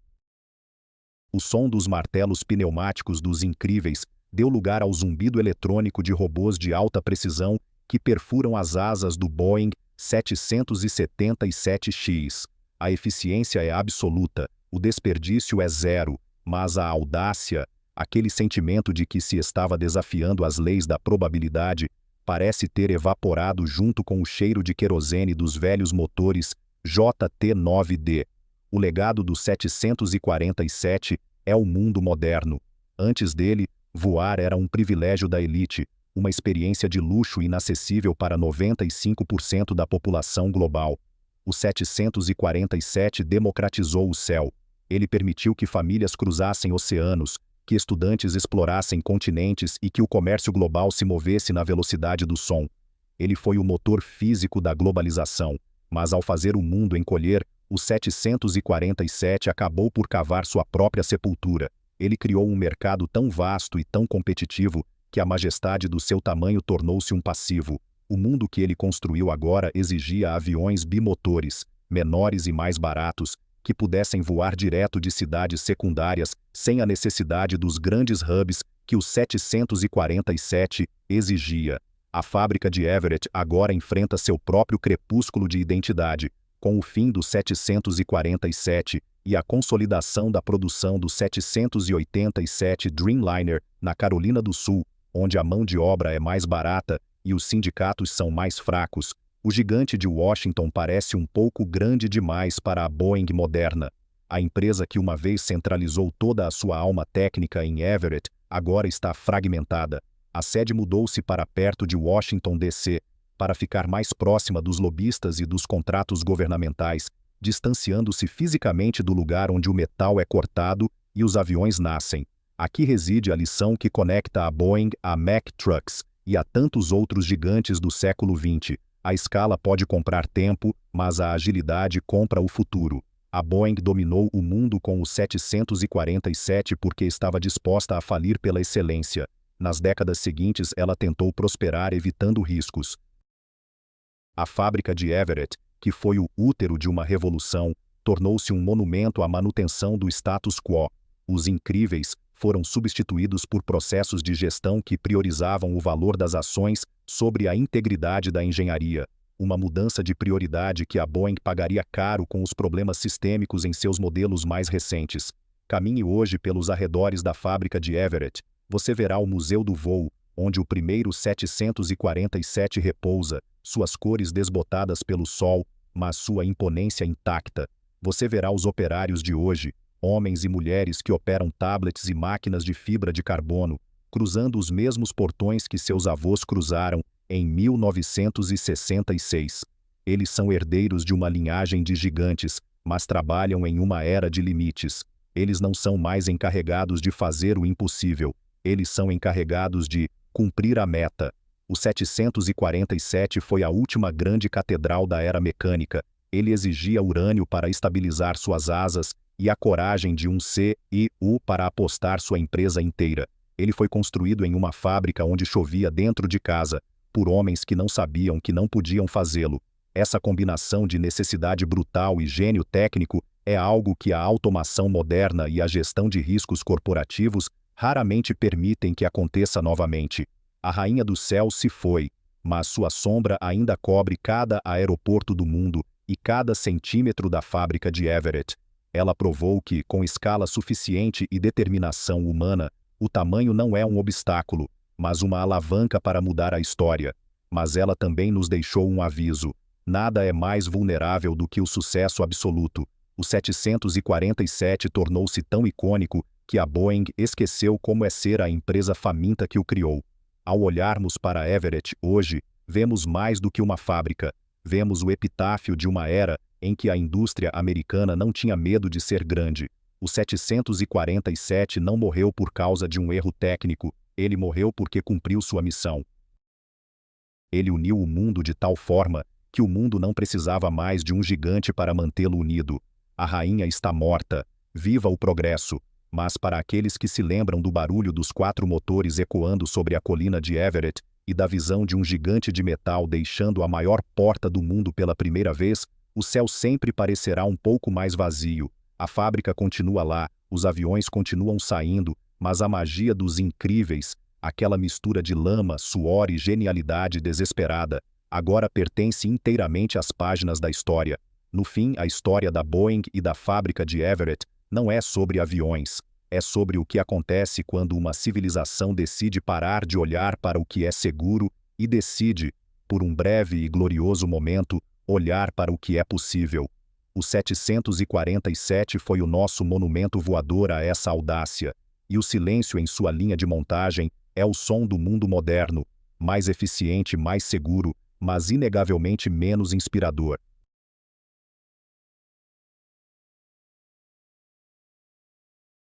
S1: O som dos martelos pneumáticos dos incríveis deu lugar ao zumbido eletrônico de robôs de alta precisão que perfuram as asas do Boeing 777X. A eficiência é absoluta, o desperdício é zero, mas a audácia, aquele sentimento de que se estava desafiando as leis da probabilidade, parece ter evaporado junto com o cheiro de querosene dos velhos motores JT9D. O legado do 747 é o mundo moderno. Antes dele, voar era um privilégio da elite, uma experiência de luxo inacessível para 95% da população global. O 747 democratizou o céu. Ele permitiu que famílias cruzassem oceanos, que estudantes explorassem continentes e que o comércio global se movesse na velocidade do som. Ele foi o motor físico da globalização, mas ao fazer o mundo encolher, o 747 acabou por cavar sua própria sepultura. Ele criou um mercado tão vasto e tão competitivo que a majestade do seu tamanho tornou-se um passivo. O mundo que ele construiu agora exigia aviões bimotores, menores e mais baratos, que pudessem voar direto de cidades secundárias sem a necessidade dos grandes hubs que o 747 exigia. A fábrica de Everett agora enfrenta seu próprio crepúsculo de identidade, com o fim do 747 e a consolidação da produção do 787 Dreamliner na Carolina do Sul, onde a mão de obra é mais barata e os sindicatos são mais fracos. O gigante de Washington parece um pouco grande demais para a Boeing moderna. A empresa que uma vez centralizou toda a sua alma técnica em Everett agora está fragmentada. A sede mudou-se para perto de Washington, D.C., para ficar mais próxima dos lobistas e dos contratos governamentais, distanciando-se fisicamente do lugar onde o metal é cortado e os aviões nascem. Aqui reside a lição que conecta a Boeing a Mack Trucks e a tantos outros gigantes do século XX. A escala pode comprar tempo, mas a agilidade compra o futuro. A Boeing dominou o mundo com o 747 porque estava disposta a falir pela excelência. Nas décadas seguintes, ela tentou prosperar evitando riscos. A fábrica de Everett, que foi o útero de uma revolução, tornou-se um monumento à manutenção do status quo. Os incríveis foram substituídos por processos de gestão que priorizavam o valor das ações sobre a integridade da engenharia, uma mudança de prioridade que a Boeing pagaria caro com os problemas sistêmicos em seus modelos mais recentes. Caminhe hoje pelos arredores da fábrica de Everett. Você verá o Museu do Voo, onde o primeiro 747 repousa, suas cores desbotadas pelo sol, mas sua imponência intacta. Você verá os operários de hoje, homens e mulheres que operam tablets e máquinas de fibra de carbono, cruzando os mesmos portões que seus avós cruzaram em 1966. Eles são herdeiros de uma linhagem de gigantes, mas trabalham em uma era de limites. Eles não são mais encarregados de fazer o impossível, eles são encarregados de cumprir a meta. O 747 foi a última grande catedral da era mecânica. Ele exigia urânio para estabilizar suas asas e a coragem de um CEO para apostar sua empresa inteira. Ele foi construído em uma fábrica onde chovia dentro de casa, por homens que não sabiam que não podiam fazê-lo. Essa combinação de necessidade brutal e gênio técnico é algo que a automação moderna e a gestão de riscos corporativos raramente permitem que aconteça novamente. A rainha do céu se foi, mas sua sombra ainda cobre cada aeroporto do mundo e cada centímetro da fábrica de Everett. Ela provou que, com escala suficiente e determinação humana, o tamanho não é um obstáculo, mas uma alavanca para mudar a história. Mas ela também nos deixou um aviso. Nada é mais vulnerável do que o sucesso absoluto. O 747 tornou-se tão icônico que a Boeing esqueceu como é ser a empresa faminta que o criou. Ao olharmos para Everett hoje, vemos mais do que uma fábrica. Vemos o epitáfio de uma era em que a indústria americana não tinha medo de ser grande. O 747 não morreu por causa de um erro técnico, ele morreu porque cumpriu sua missão. Ele uniu o mundo de tal forma que o mundo não precisava mais de um gigante para mantê-lo unido. A rainha está morta, viva o progresso, mas para aqueles que se lembram do barulho dos 4 motores ecoando sobre a colina de Everett e da visão de um gigante de metal deixando a maior porta do mundo pela primeira vez, o céu sempre parecerá um pouco mais vazio. A fábrica continua lá, os aviões continuam saindo, mas a magia dos incríveis, aquela mistura de lama, suor e genialidade desesperada, agora pertence inteiramente às páginas da história. No fim, a história da Boeing e da fábrica de Everett não é sobre aviões, é sobre o que acontece quando uma civilização decide parar de olhar para o que é seguro e decide, por um breve e glorioso momento, olhar para o que é possível. O 747 foi o nosso monumento voador a essa audácia, e o silêncio em sua linha de montagem é o som do mundo moderno, mais eficiente, mais seguro, mas inegavelmente menos inspirador.